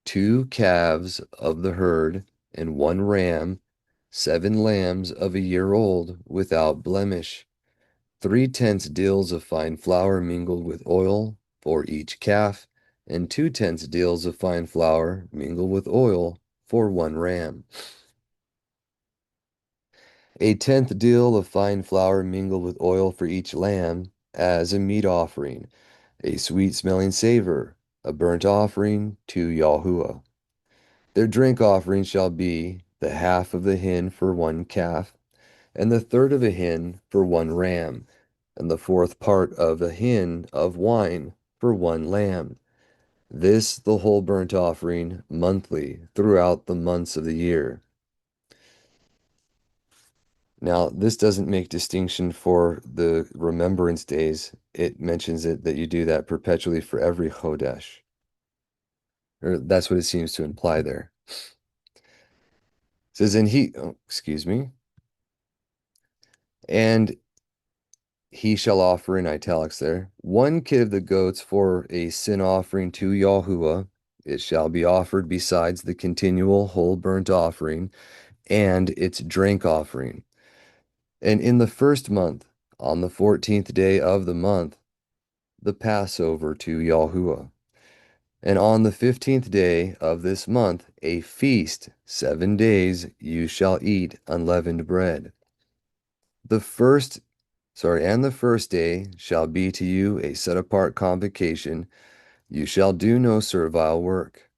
2 calves of the herd, and 1 ram, 7 lambs of a year old, without blemish, 3/10 deals of fine flour mingled with oil for each calf, and 2/10 deals of fine flour mingled with oil for 1 ram. A 10th deal of fine flour mingled with oil for each lamb as a meat offering, a sweet-smelling savor, a burnt offering to Yahuah. Their drink offering shall be the half of the hin for 1 calf, and the third of a hin for 1 ram, and the fourth part of a hin of wine for 1 lamb. This the whole burnt offering monthly throughout the months of the year. Now, this doesn't make distinction for the remembrance days. It mentions it that you do that perpetually for every Chodesh. Or that's what it seems to imply there. It says, excuse me, and he shall offer in italics there 1 kid of the goats for a sin offering to Yahuah. It shall be offered besides the continual whole burnt offering and its drink offering. And in the first month, on the 14th day of the month, the Passover to Yahuah. And on the 15th day of this month, a feast, 7 days you shall eat unleavened bread. And the first day shall be to you a set apart convocation. You shall do no servile work.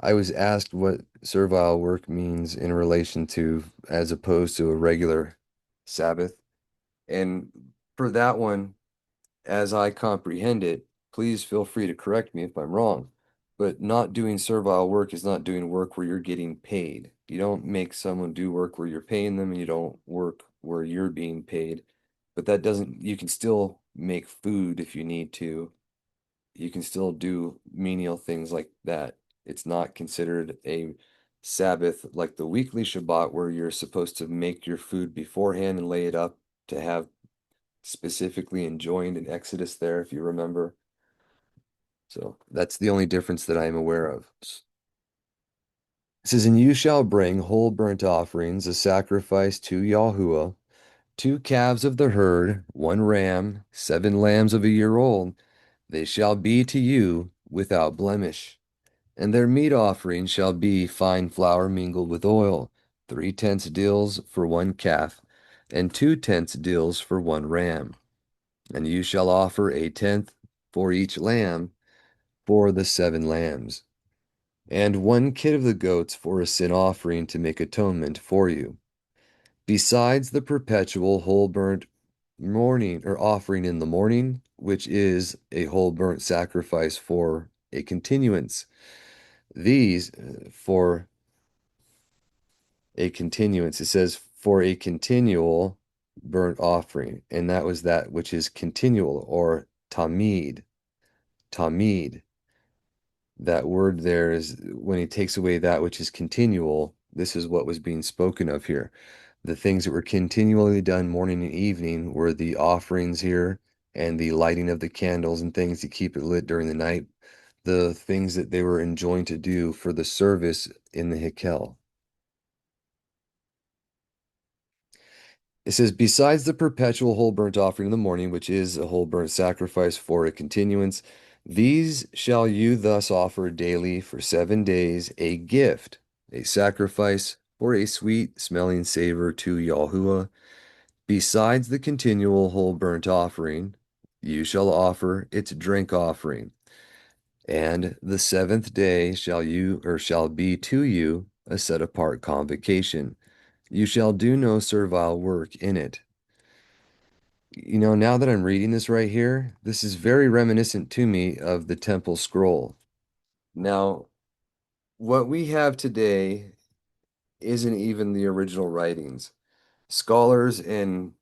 I was asked what servile work means in relation to, as opposed to a regular Sabbath. And for that one, as I comprehend it, please feel free to correct me if I'm wrong. But not doing servile work is not doing work where you're getting paid. You don't make someone do work where you're paying them, and you don't work where you're being paid. But that doesn't, you can still make food if you need to. You can still do menial things like that. It's not considered a Sabbath like the weekly Shabbat where you're supposed to make your food beforehand and lay it up to have specifically enjoined in Exodus there, if you remember. So that's the only difference that I am aware of. It says, and you shall bring whole burnt offerings, a sacrifice to Yahuah, 2 calves of the herd, 1 ram, 7 lambs of a year old. They shall be to you without blemish. And their meat offering shall be fine flour mingled with oil, 3/10 deals for 1 calf, and 2/10 deals for 1 ram. And you shall offer a tenth for each lamb for the 7 lambs, and 1 kid of the goats for a sin offering to make atonement for you, besides the perpetual whole burnt morning or offering in the morning, which is a whole burnt sacrifice for a continuance. These for a continuance. It says for a continual burnt offering, and that was that which is continual or tamid. Tamid. That word there is when he takes away that which is continual, this is what was being spoken of here. The things that were continually done morning and evening were the offerings here and the lighting of the candles and things to keep it lit during the night, the things that they were enjoined to do for the service in the Hikkel. It says, besides the perpetual whole burnt offering in the morning, which is a whole burnt sacrifice for a continuance, these shall you thus offer daily for 7 days, a gift, a sacrifice for a sweet smelling savor to Yahuah. Besides the continual whole burnt offering, you shall offer its drink offering. And the 7th day shall be to you a set apart convocation. You shall do no servile work in it. You know, now that I'm reading this right here, this is very reminiscent to me of the Temple Scroll. Now, what we have today isn't even the original writings. Scholars and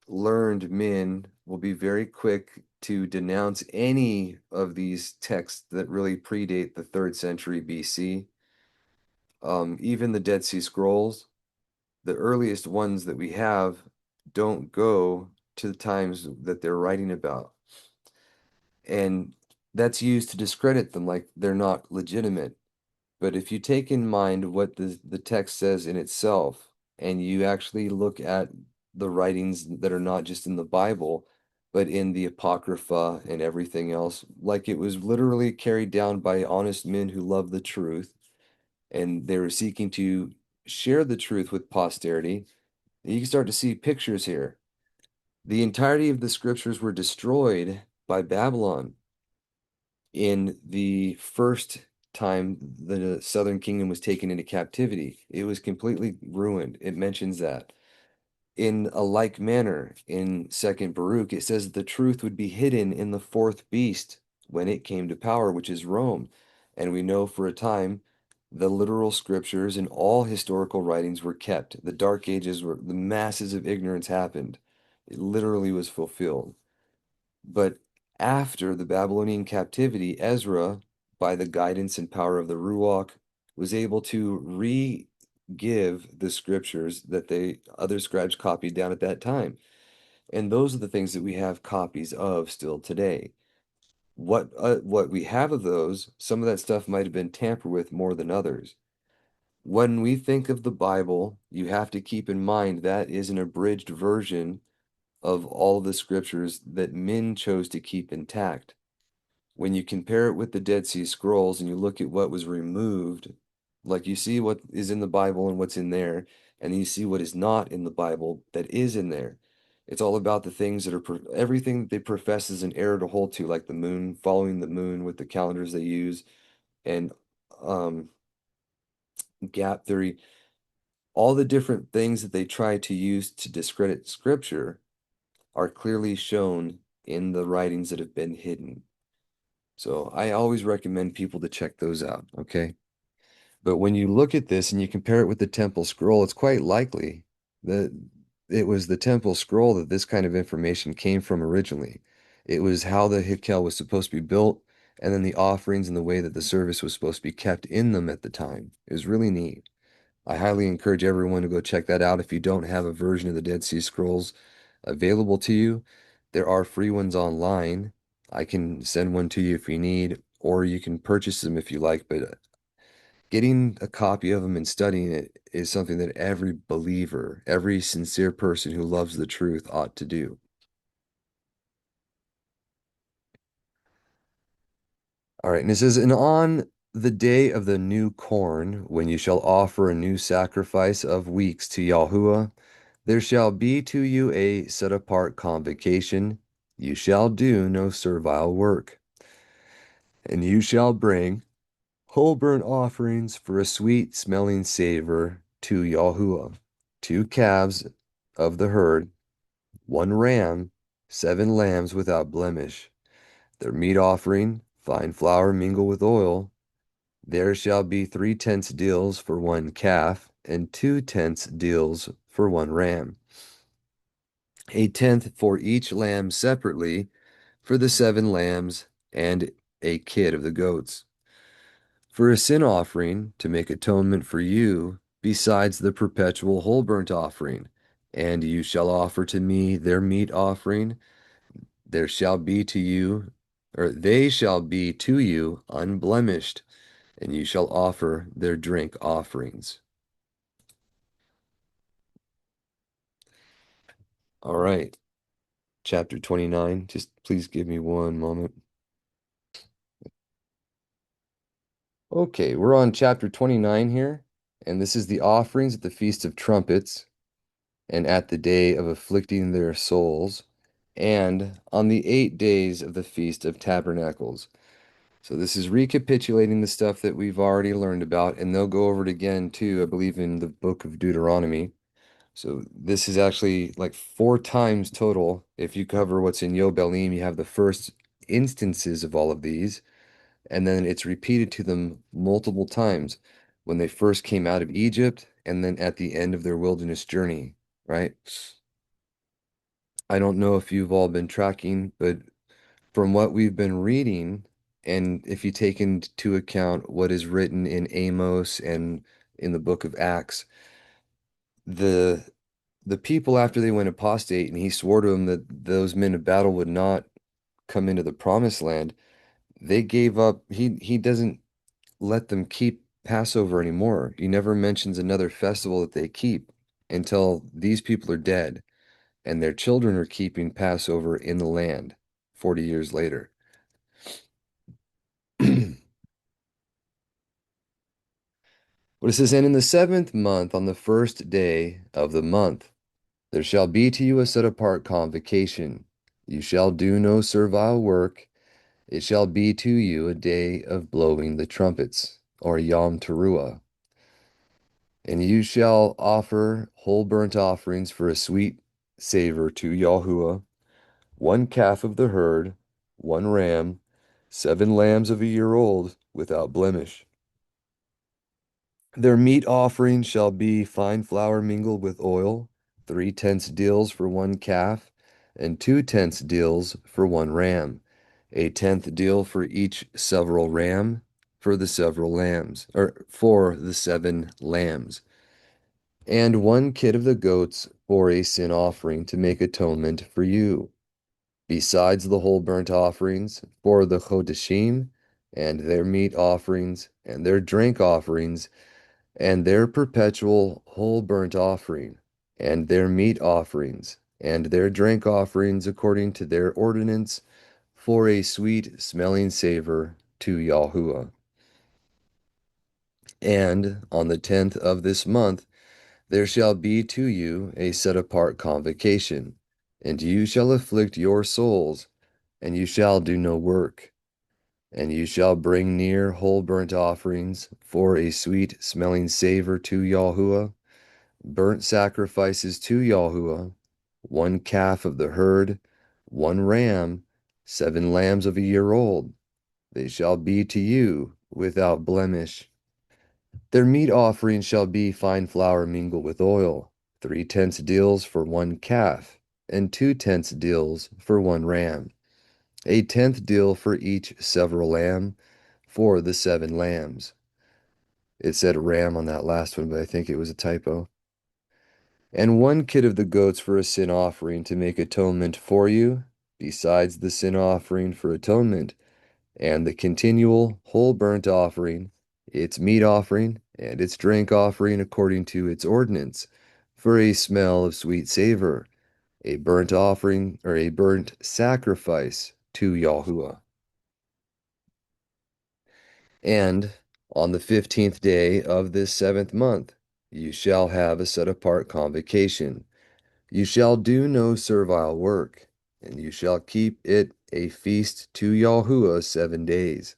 learned men will be very quick to denounce any of these texts that really predate the 3rd century BC. Even the Dead Sea Scrolls, the earliest ones that we have, don't go to the times that they're writing about. And that's used to discredit them, like they're not legitimate. But if you take in mind what the text says in itself, and you actually look at the writings that are not just in the Bible, but in the Apocrypha and everything else, like it was literally carried down by honest men who love the truth, and they were seeking to share the truth with posterity. You can start to see pictures here. The entirety of the scriptures were destroyed by Babylon in the first time the southern kingdom was taken into captivity. It was completely ruined. It mentions that. In a like manner, in Second Baruch, it says the truth would be hidden in the fourth beast when it came to power, which is Rome. And we know for a time the literal scriptures and all historical writings were kept. The Dark Ages were the masses of ignorance happened. It literally was fulfilled. But after the Babylonian captivity, Ezra, by the guidance and power of the Ruach, was able to re-give the scriptures that they other scribes copied down at that time. And those are the things that we have copies of still today. What we have of those, some of that stuff might have been tampered with more than others. When we think of the Bible, you have to keep in mind that is an abridged version of all the scriptures that men chose to keep intact. When you compare it with the Dead Sea Scrolls and you look at what was removed, like you see what is in the Bible and what's in there, and you see what is not in the Bible that is in there. It's all about the things that are everything that they profess is an error to hold to, like the moon, following the moon with the calendars they use, and um, gap theory, all the different things that they try to use to discredit Scripture are clearly shown in the writings that have been hidden. So I always recommend people to check those out, okay? But when you look at this and you compare it with the Temple Scroll, it's quite likely that it was the Temple Scroll that this kind of information came from originally. It was how the Hikkel was supposed to be built, and then the offerings and the way that the service was supposed to be kept in them at the time. It was really neat. I highly encourage everyone to go check that out if you don't have a version of the Dead Sea Scrolls available to you. There are free ones online. I can send one to you if you need, or you can purchase them if you like, but getting a copy of them and studying it is something that every believer, every sincere person who loves the truth ought to do. All right, and it says, and on the day of the new corn, when you shall offer a new sacrifice of weeks to Yahuah, there shall be to you a set apart convocation. You shall do no servile work. And you shall bring whole burnt offerings for a sweet smelling savor to Yahuah, 2 calves of the herd, 1 ram, 7 lambs without blemish. Their meat offering, fine flour mingled with oil. There shall be 3 tenths deals for 1 calf, and 2 tenths deals for 1 ram. A tenth for each lamb separately, for the 7 lambs, and a kid of the goats. For a sin offering, to make atonement for you, besides the perpetual whole burnt offering. And you shall offer to me their meat offering. There shall be to you, or they shall be to you unblemished, and you shall offer their drink offerings. All right, chapter 29. Just please give me one moment. Okay, we're on chapter 29 here, and this is the offerings at the Feast of Trumpets, and at the day of afflicting their souls, and on the 8 days of the Feast of Tabernacles. So this is recapitulating the stuff that we've already learned about, and they'll go over it again too, I believe, in the book of Deuteronomy. So this is actually like 4 times total. If you cover what's in Yobelim, you have the first instances of all of these, and then it's repeated to them multiple times when they first came out of Egypt, and then at the end of their wilderness journey, right? I don't know if you've all been tracking, but from what we've been reading, and if you take into account what is written in Amos and in the book of Acts, the the people after they went apostate, and he swore to them that those men of battle would not come into the promised land, they gave up. He doesn't let them keep Passover anymore. He never mentions another festival that they keep until these people are dead. and their children are keeping Passover in the land 40 years later. But it says, and in the 7th month, on the 1st day of the month, there shall be to you a set apart convocation. You shall do no servile work. It shall be to you a day of blowing the trumpets, or Yom Teruah. And you shall offer whole burnt offerings for a sweet savor to Yahuah, 1 calf of the herd, 1 ram, 7 lambs of a year old, without blemish. Their meat offering shall be fine flour mingled with oil, 3 tenths deals for 1 calf, and 2 tenths deals for 1 ram, a tenth deal for each several ram, for the several lambs, or for the 7 lambs, and 1 kid of the goats for a sin offering to make atonement for you, besides the whole burnt offerings for the Chodeshim, and their meat offerings, and their drink offerings, and their perpetual whole burnt offering, and their meat offerings, and their drink offerings according to their ordinance, for a sweet smelling savor to Yahuah. And on the 10th of this month there shall be to you a set apart convocation, and you shall afflict your souls, and you shall do no work. And you shall bring near whole burnt offerings for a sweet smelling savor to Yahuah, burnt sacrifices to Yahuah, 1 calf of the herd, 1 ram, 7 lambs of a year old. They shall be to you without blemish. Their meat offering shall be fine flour mingled with oil, 3 tenths deals for 1 calf, and 2 tenths deals for 1 ram, a tenth deal for each several lamb, for the 7 lambs. It said ram on that last one, but I think it was a typo. And 1 kid of the goats for a sin offering to make atonement for you, besides the sin offering for atonement, and the continual whole burnt offering, its meat offering, and its drink offering according to its ordinance, for a smell of sweet savor, a burnt offering, or a burnt sacrifice to Yahuah. And on the 15th day of this 7th month, you shall have a set apart convocation. You shall do no servile work, and you shall keep it a feast to Yahuah 7 days.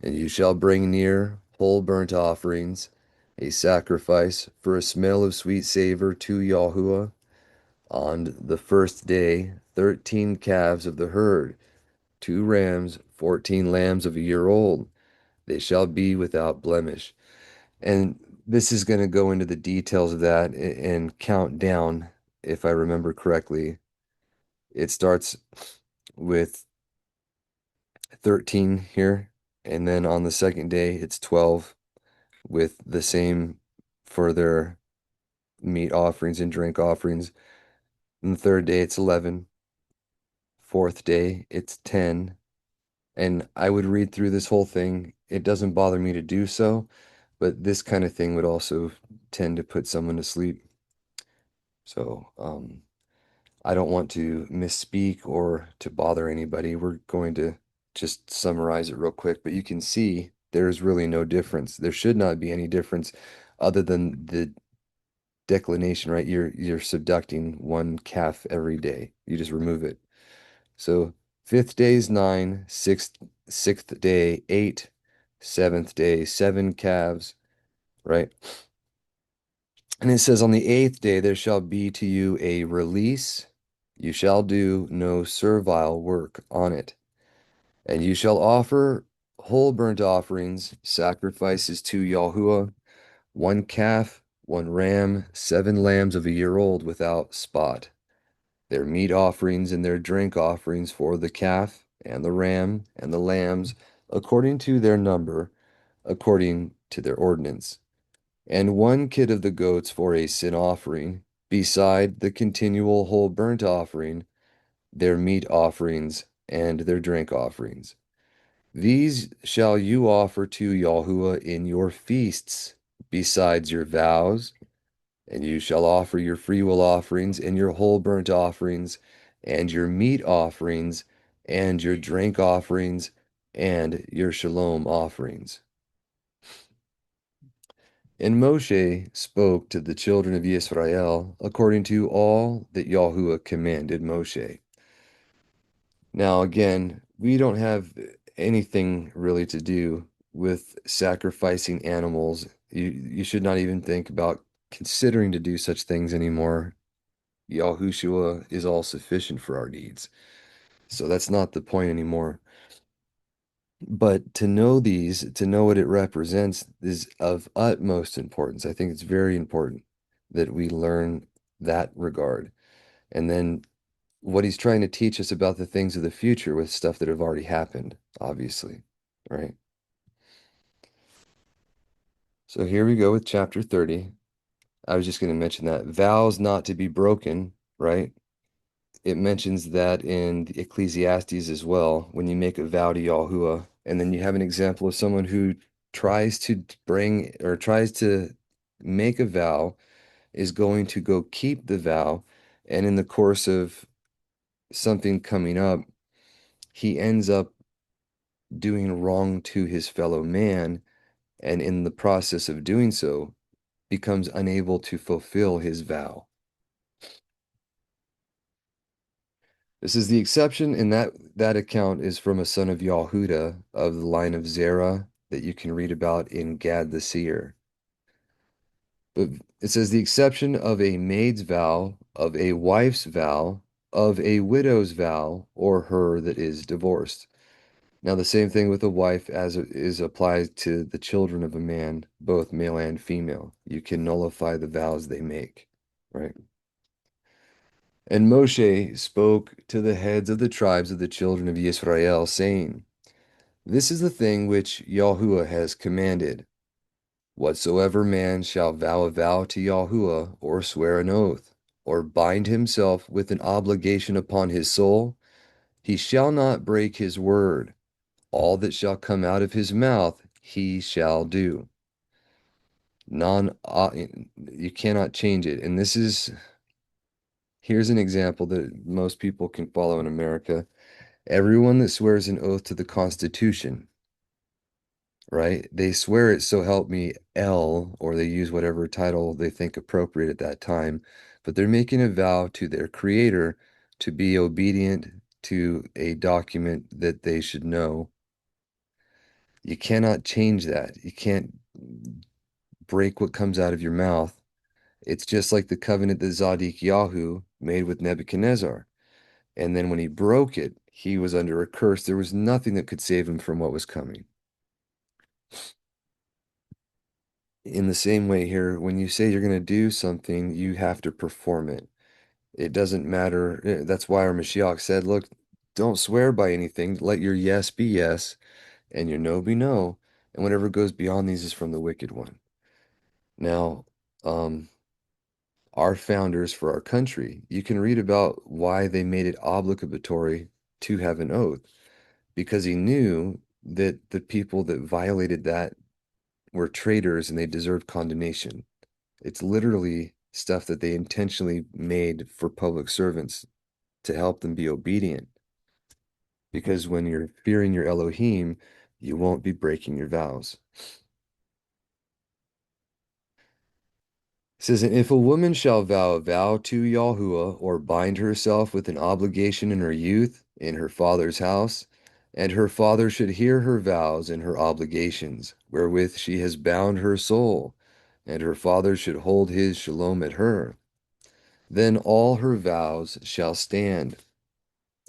And you shall bring near whole burnt offerings, a sacrifice for a smell of sweet savor to Yahuah. On the 1st day, 13 calves of the herd, 2 rams, 14 lambs of a year old. They shall be without blemish. And this is going to go into the details of that and count down, if I remember correctly. It starts with 13 here, and then on the 2nd day, it's 12, with the same for their meat offerings and drink offerings. And the 3rd day, it's 11. 4th day, it's 10. And I would read through this whole thing. It doesn't bother me to do so, but this kind of thing would also tend to put someone to sleep. So, I don't want to misspeak or to bother anybody. We're going to just summarize it real quick, but you can see there's really no difference. There should not be any difference other than the declination, right? You're subducting 1 calf every day. You just remove it. So 5th day is 9, sixth day 8, 7th day 7 calves, right? And it says, on the 8th day there shall be to you a release. You shall do no servile work on it. And you shall offer whole burnt offerings, sacrifices to Yahuah, 1 calf, 1 ram, 7 lambs of a year old without spot. Their meat offerings and their drink offerings for the calf and the ram and the lambs, according to their number, according to their ordinance. And 1 kid of the goats for a sin offering, beside the continual whole burnt offering, their meat offerings and their drink offerings. These shall you offer to Yahuah in your feasts, besides your vows, And you shall offer your freewill offerings and your whole burnt offerings and your meat offerings and your drink offerings and your shalom offerings. And Moshe spoke to the children of Israel according to all that Yahuah commanded Moshe. Now, again, we don't have anything really to do with sacrificing animals. You should not even think about considering to do such things anymore. Yahushua is all sufficient for our needs. So that's not the point anymore. But to know these, to know what it represents, is of utmost importance. I think it's very important that we learn that regard. And then what he's trying to teach us about the things of the future with stuff that have already happened, obviously, right? So here we go with chapter 30. I was just going to mention that vows not to be broken, right? It mentions that in the Ecclesiastes as well, when you make a vow to Yahuwah, and then you have an example of someone who tries to bring or tries to make a vow, is going to go keep the vow, and in the course of something coming up, he ends up doing wrong to his fellow man, and in the process of doing so, becomes unable to fulfill his vow. This is the exception, and that account is from a son of Yahudah of the line of Zerah that you can read about in Gad the seer. But it says the exception of a maid's vow, of a wife's vow, of a widow's vow, or her that is divorced. Now the same thing with a wife as it is applies to the children of a man, both male and female. You can nullify the vows they make, right? And Moshe spoke to the heads of the tribes of the children of Israel, saying, This is the thing which Yahuwah has commanded. Whatsoever man shall vow a vow to Yahuwah, or swear an oath, or bind himself with an obligation upon his soul, he shall not break his word. All that shall come out of his mouth, he shall do. You cannot change it. And here's an example that most people can follow in America. Everyone that swears an oath to the Constitution, right? They swear it, so help me L, or they use whatever title they think appropriate at that time, but they're making a vow to their creator to be obedient to a document that they should know. You cannot change that. You can't break what comes out of your mouth. It's just like the covenant that Zadik Yahu made with Nebuchadnezzar. And then when he broke it, he was under a curse. There was nothing that could save him from what was coming. In the same way here, when you say you're going to do something, you have to perform it. It doesn't matter. That's why our Mashiach said, look, don't swear by anything. Let your yes be yes and your no be no. And whatever goes beyond these is from the wicked one. Now, our founders for our country, you can read about why they made it obligatory to have an oath, because he knew that the people that violated that were traitors and they deserved condemnation. It's literally stuff that they intentionally made for public servants to help them be obedient. Because when you're fearing your Elohim, you won't be breaking your vows. It says, and if a woman shall vow a vow to Yahuwah, or bind herself with an obligation in her youth, in her father's house, and her father should hear her vows and her obligations, wherewith she has bound her soul, and her father should hold his shalom at her, then all her vows shall stand,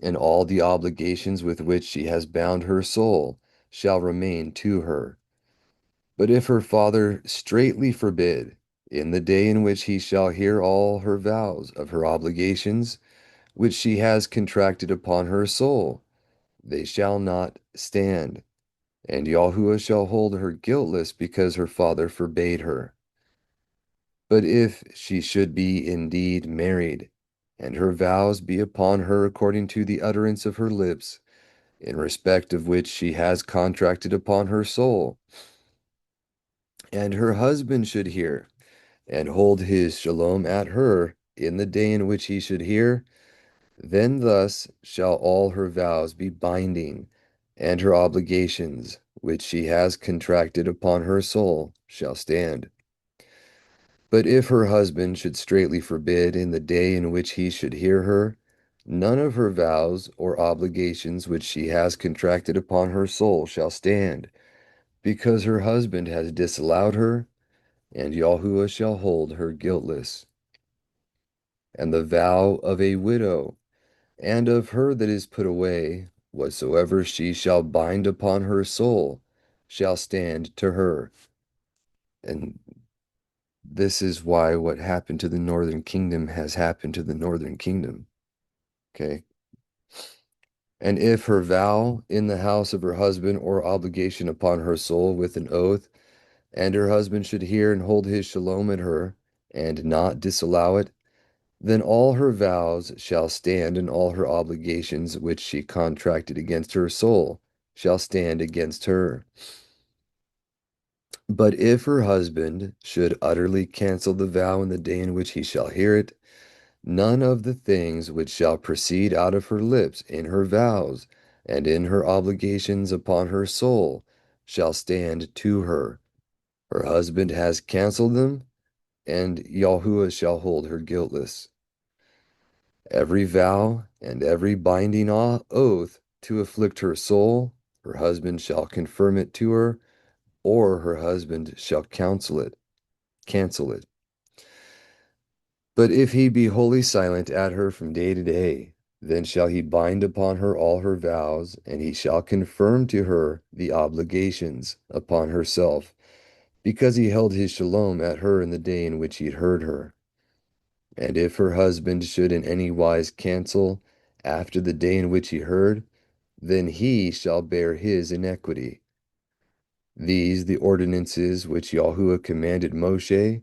and all the obligations with which she has bound her soul shall remain to her. But if her father straitly forbid, in the day in which he shall hear all her vows of her obligations, which she has contracted upon her soul, they shall not stand, and Yahuwah shall hold her guiltless because her father forbade her. But if she should be indeed married, and her vows be upon her according to the utterance of her lips, in respect of which she has contracted upon her soul, and her husband should hear, and hold his shalom at her in the day in which he should hear, then thus shall all her vows be binding, and her obligations, which she has contracted upon her soul, shall stand. But if her husband should straitly forbid in the day in which he should hear her, none of her vows or obligations which she has contracted upon her soul shall stand, because her husband has disallowed her, and Yahuah shall hold her guiltless. And the vow of a widow, and of her that is put away, whatsoever she shall bind upon her soul, shall stand to her. And this is why what happened to the northern kingdom has happened to the northern kingdom. Okay. And if her vow in the house of her husband or obligation upon her soul with an oath, and her husband should hear and hold his shalom at her, and not disallow it, then all her vows shall stand, and all her obligations which she contracted against her soul shall stand against her. But if her husband should utterly cancel the vow in the day in which he shall hear it, none of the things which shall proceed out of her lips in her vows and in her obligations upon her soul shall stand to her. Her husband has canceled them, and Yahuah shall hold her guiltless. Every vow and every binding oath to afflict her soul, her husband shall confirm it to her, or her husband shall cancel it. But if he be wholly silent at her from day to day, then shall he bind upon her all her vows, and he shall confirm to her the obligations upon herself, because he held his shalom at her in the day in which he heard her. And if her husband should in any wise cancel after the day in which he heard, then he shall bear his iniquity. These the ordinances which Yahuah commanded Moshe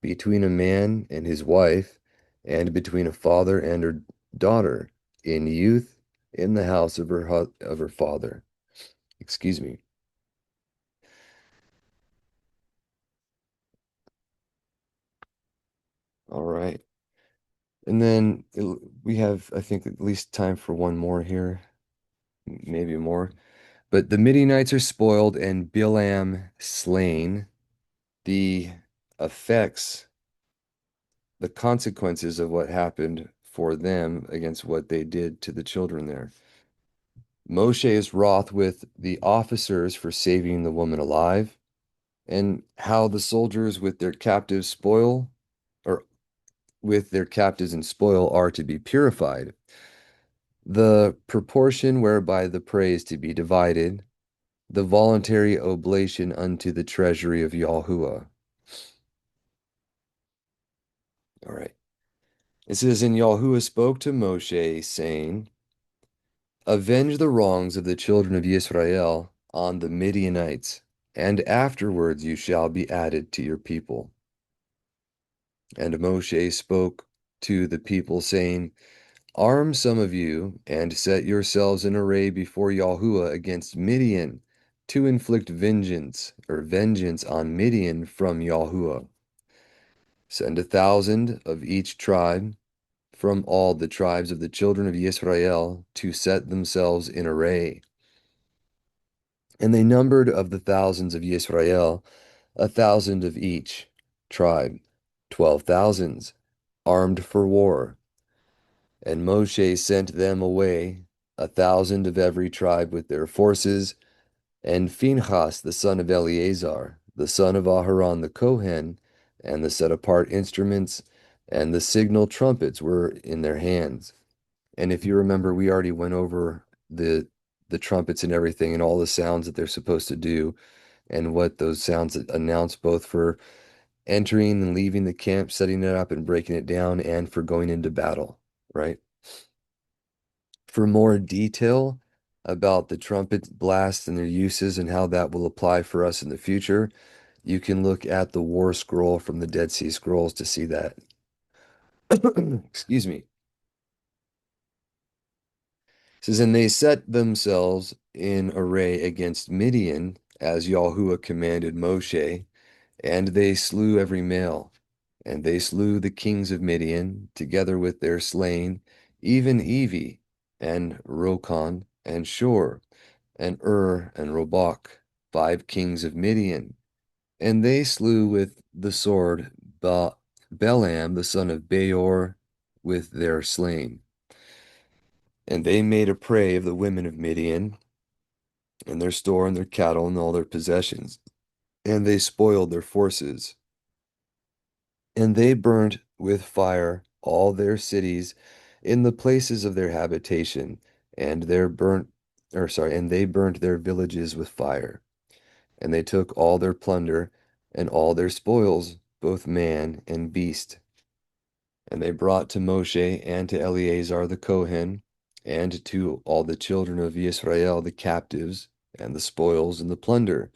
between a man and his wife, and between a father and her daughter in youth in the house of her father. Excuse me. All right. And then we have, I think, at least time for one more here, maybe more. But the Midianites are spoiled and Bilam slain. The effects, the consequences of what happened for them against what they did to the children there. Moshe is wroth with the officers for saving the woman alive, and how the soldiers with their captives spoil, or with their captives and spoil, are to be purified. The proportion whereby the prey is to be divided, the voluntary oblation unto the treasury of Yahuah. All right. It says, and Yahuah spoke to Moshe, saying, avenge the wrongs of the children of Israel on the Midianites, and afterwards you shall be added to your people. And Moshe spoke to the people, saying, arm some of you, and set yourselves in array before Yahuah against Midian, to inflict vengeance on Midian from Yahuah. Send 1,000 of each tribe from all the tribes of the children of Israel to set themselves in array. And they numbered of the thousands of Israel 1,000 of each tribe, 12,000 armed for war. And Moshe sent them away, 1,000 of every tribe with their forces, and Phinehas the son of Eleazar, the son of Aharon the Kohen, and the set apart instruments, and the signal trumpets were in their hands. And if you remember, we already went over the trumpets and everything and all the sounds that they're supposed to do and what those sounds announce both for entering and leaving the camp, setting it up and breaking it down, and for going into battle, right? For more detail about the trumpet blasts and their uses and how that will apply for us in the future, you can look at the War Scroll from the Dead Sea Scrolls to see that. Excuse me. It says, and they set themselves in array against Midian, as Yahuah commanded Moshe, and they slew every male. And they slew the kings of Midian, together with their slain, even Evi, and Rokon, and Shur, and and Robach, 5 kings of Midian. And they slew with the sword Balaam, the son of Beor, with their slain. And they made a prey of the women of Midian, and their store, and their cattle, and all their possessions. And they spoiled their forces. And they burnt with fire all their cities in the places of their habitation, and and they burnt their villages with fire. And they took all their plunder and all their spoils, both man and beast. And they brought to Moshe and to Eleazar the Kohen, and to all the children of Israel the captives, and the spoils and the plunder,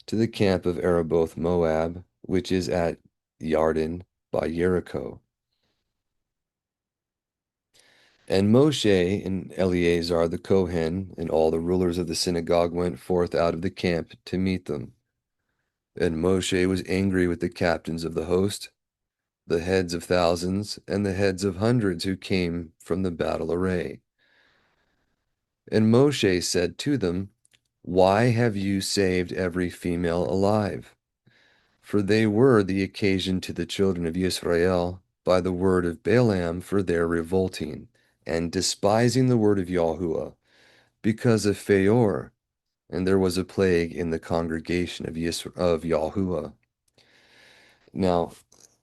to the camp of Araboth Moab, which is at Yarden by Jericho. And Moshe and Eleazar the Kohen and all the rulers of the synagogue went forth out of the camp to meet them. And Moshe was angry with the captains of the host, the heads of thousands, and the heads of hundreds who came from the battle array. And Moshe said to them, Why have you saved every female alive? For they were the occasion to the children of Israel by the word of Balaam for their revolting, and despising the word of Yahuah, because of Peor, and there was a plague in the congregation of Yahuah. Now,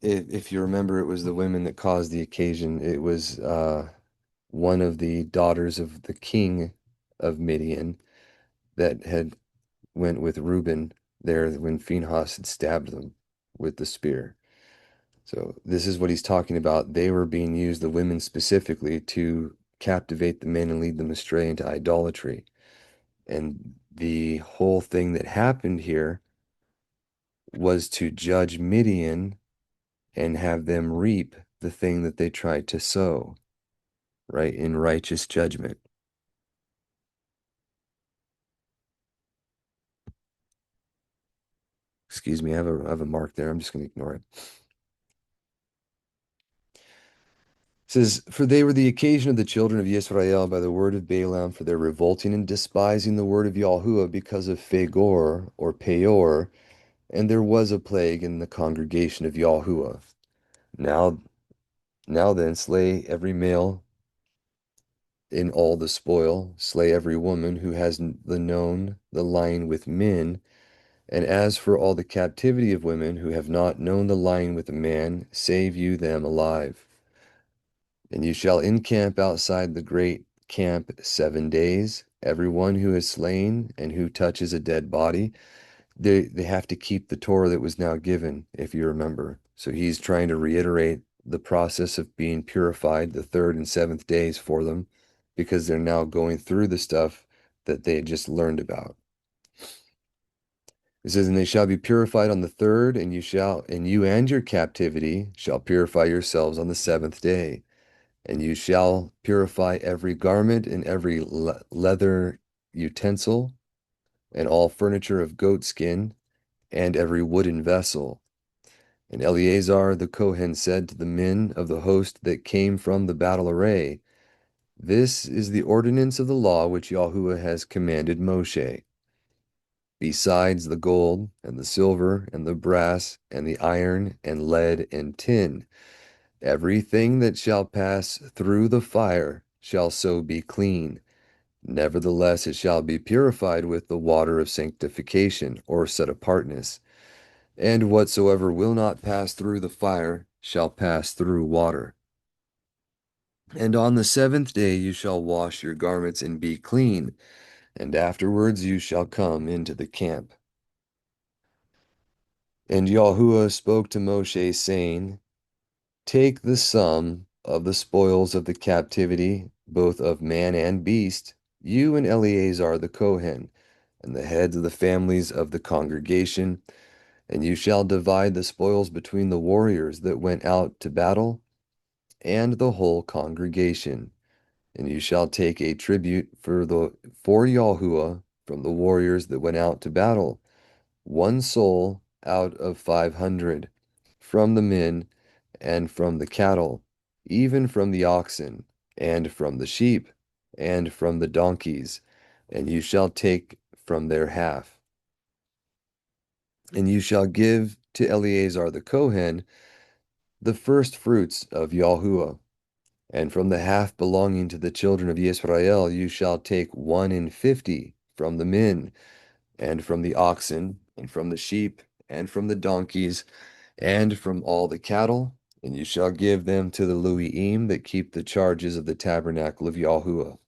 if you remember, it was the women that caused the occasion. It was one of the daughters of the king of Midian that had went with Reuben there when Phinehas had stabbed them with the spear. So this is what he's talking about. They were being used, the women specifically, to captivate the men and lead them astray into idolatry. And the whole thing that happened here was to judge Midian and have them reap the thing that they tried to sow, right, in righteous judgment. Excuse me, I have a mark there. I'm just going to ignore it. It says, For they were the occasion of the children of Israel by the word of Balaam for their revolting and despising the word of Yahuah because of Phegor or Peor, and there was a plague in the congregation of Yahuah. Now, now then, slay every male in all the spoil, slay every woman who has the lying with men. And as for all the captivity of women who have not known the lying with a man, save you them alive. And you shall encamp outside the great camp 7 days. Every one who is slain and who touches a dead body, they have to keep the Torah that was now given, if you remember. So he's trying to reiterate the process of being purified, the 3rd and 7th days for them, because they're now going through the stuff that they had just learned about. It says, And they shall be purified on the 3rd, and you and your captivity shall purify yourselves on the 7th day. And you shall purify every garment and every leather utensil, and all furniture of goat skin, and every wooden vessel. And Eleazar the Kohen said to the men of the host that came from the battle array, This is the ordinance of the law which Yahuah has commanded Moshe. Besides the gold, and the silver, and the brass, and the iron, and lead, and tin, everything that shall pass through the fire shall so be clean. Nevertheless, it shall be purified with the water of sanctification, or set apartness. And whatsoever will not pass through the fire shall pass through water. And on the 7th day you shall wash your garments and be clean, and afterwards you shall come into the camp. And Yahuah spoke to Moshe, saying, Take the sum of the spoils of the captivity, both of man and beast, you and Eleazar the Kohen, and the heads of the families of the congregation, and you shall divide the spoils between the warriors that went out to battle and the whole congregation. And you shall take a tribute for Yahuah from the warriors that went out to battle, 1 soul out of 500 from the men and from the cattle, even from the oxen, and from the sheep, and from the donkeys, and you shall take from their half. And you shall give to Eleazar the Kohen the first fruits of Yahuah. And from the half belonging to the children of Israel you shall take 1 in 50 from the men, and from the oxen, and from the sheep, and from the donkeys, and from all the cattle, and you shall give them to the Luiim that keep the charges of the tabernacle of Yahuah.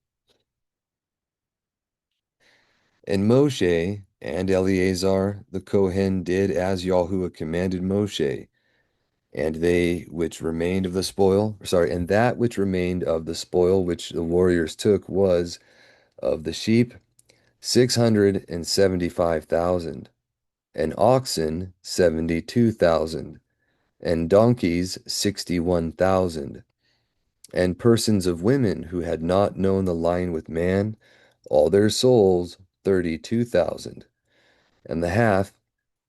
And Moshe and Eleazar the Kohen did as Yahuah commanded Moshe, and they which remained of the spoil, and that which remained of the spoil which the warriors took was of the sheep 675,000, and oxen 72,000, and donkeys 61,000, and persons of women who had not known the line with man, all their souls 32,000, and the half,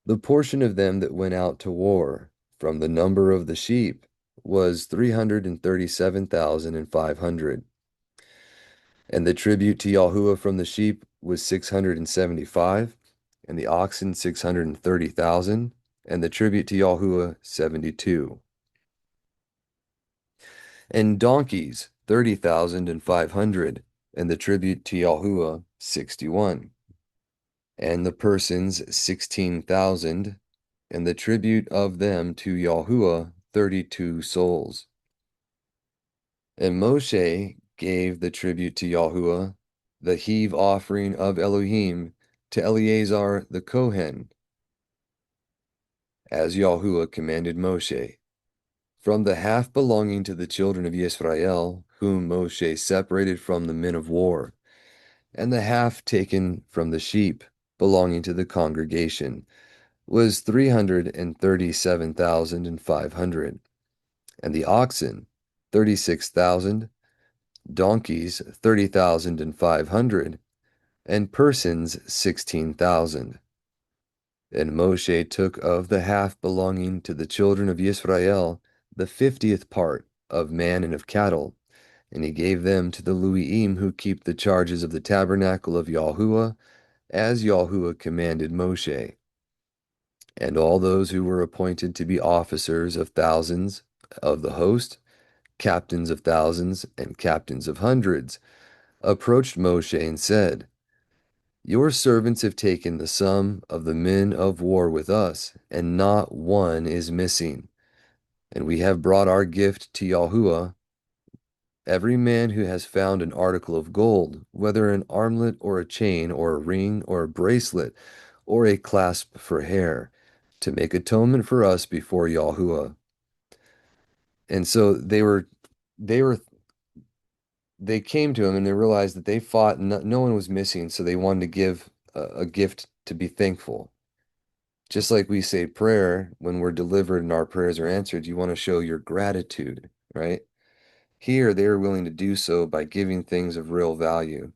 the portion of them that went out to war, from the number of the sheep, was 337,500. And the tribute to Yahuah from the sheep was 675, and the oxen 630,000, and the tribute to Yahuah 72. And donkeys 30,500, and the tribute to Yahuah 61. And the persons 16,000, and the tribute of them to Yahuah 32 souls. And Moshe gave the tribute to Yahuah, the heave offering of Elohim, to Eleazar the Kohen, as Yahuah commanded Moshe, from the half belonging to the children of Israel, whom Moshe separated from the men of war, and the half taken from the sheep belonging to the congregation was 337,500, and the oxen 36,000, donkeys 30,500, and persons 16,000. And Moshe took of the half belonging to the children of Israel the 50th part of man and of cattle, and he gave them to the Luiim who keep the charges of the tabernacle of Yahuah, as Yahuah commanded Moshe. And all those who were appointed to be officers of thousands of the host, captains of thousands, and captains of hundreds, approached Moshe and said, Your servants have taken the sum of the men of war with us, and not one is missing. And we have brought our gift to Yahuah, every man who has found an article of gold, whether an armlet or a chain or a ring or a bracelet or a clasp for hair, to make atonement for us before Yahuah. And so they were they came to him and they realized that they fought and no one was missing, so they wanted to give a gift to be thankful. Just like we say prayer when we're delivered and our prayers are answered, you want to show your gratitude, right? Here, they are willing to do so by giving things of real value.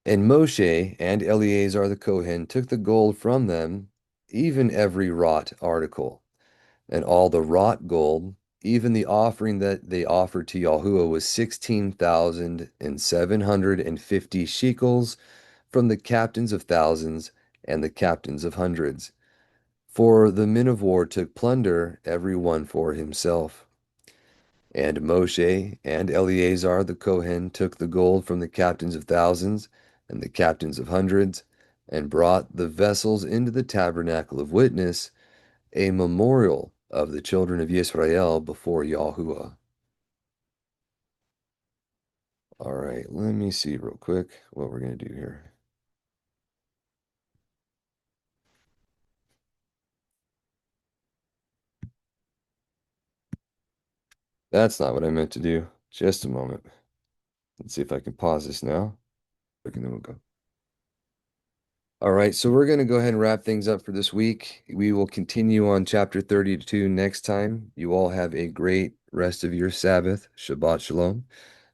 And Moshe and Eleazar the Kohen took the gold from them, even every wrought article, and all the wrought gold, even the offering that they offered to Yahuah was 16,750 shekels from the captains of thousands and the captains of hundreds. For the men of war took plunder, every one for himself. And Moshe and Eleazar the Kohen took the gold from the captains of thousands and the captains of hundreds, and brought the vessels into the tabernacle of witness, a memorial of the children of Israel before Yahuah. All right, let me see real quick what we're going to do here. That's not what I meant to do. Just a moment. Let's see if I can pause this now. And then we'll go. All right, so we're going to go ahead and wrap things up for this week. We will continue on chapter 32 next time. You all have a great rest of your Sabbath. Shabbat Shalom.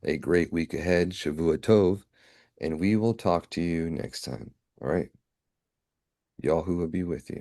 A great week ahead. Shavua Tov. And we will talk to you next time. All right. Yahuwah be with you.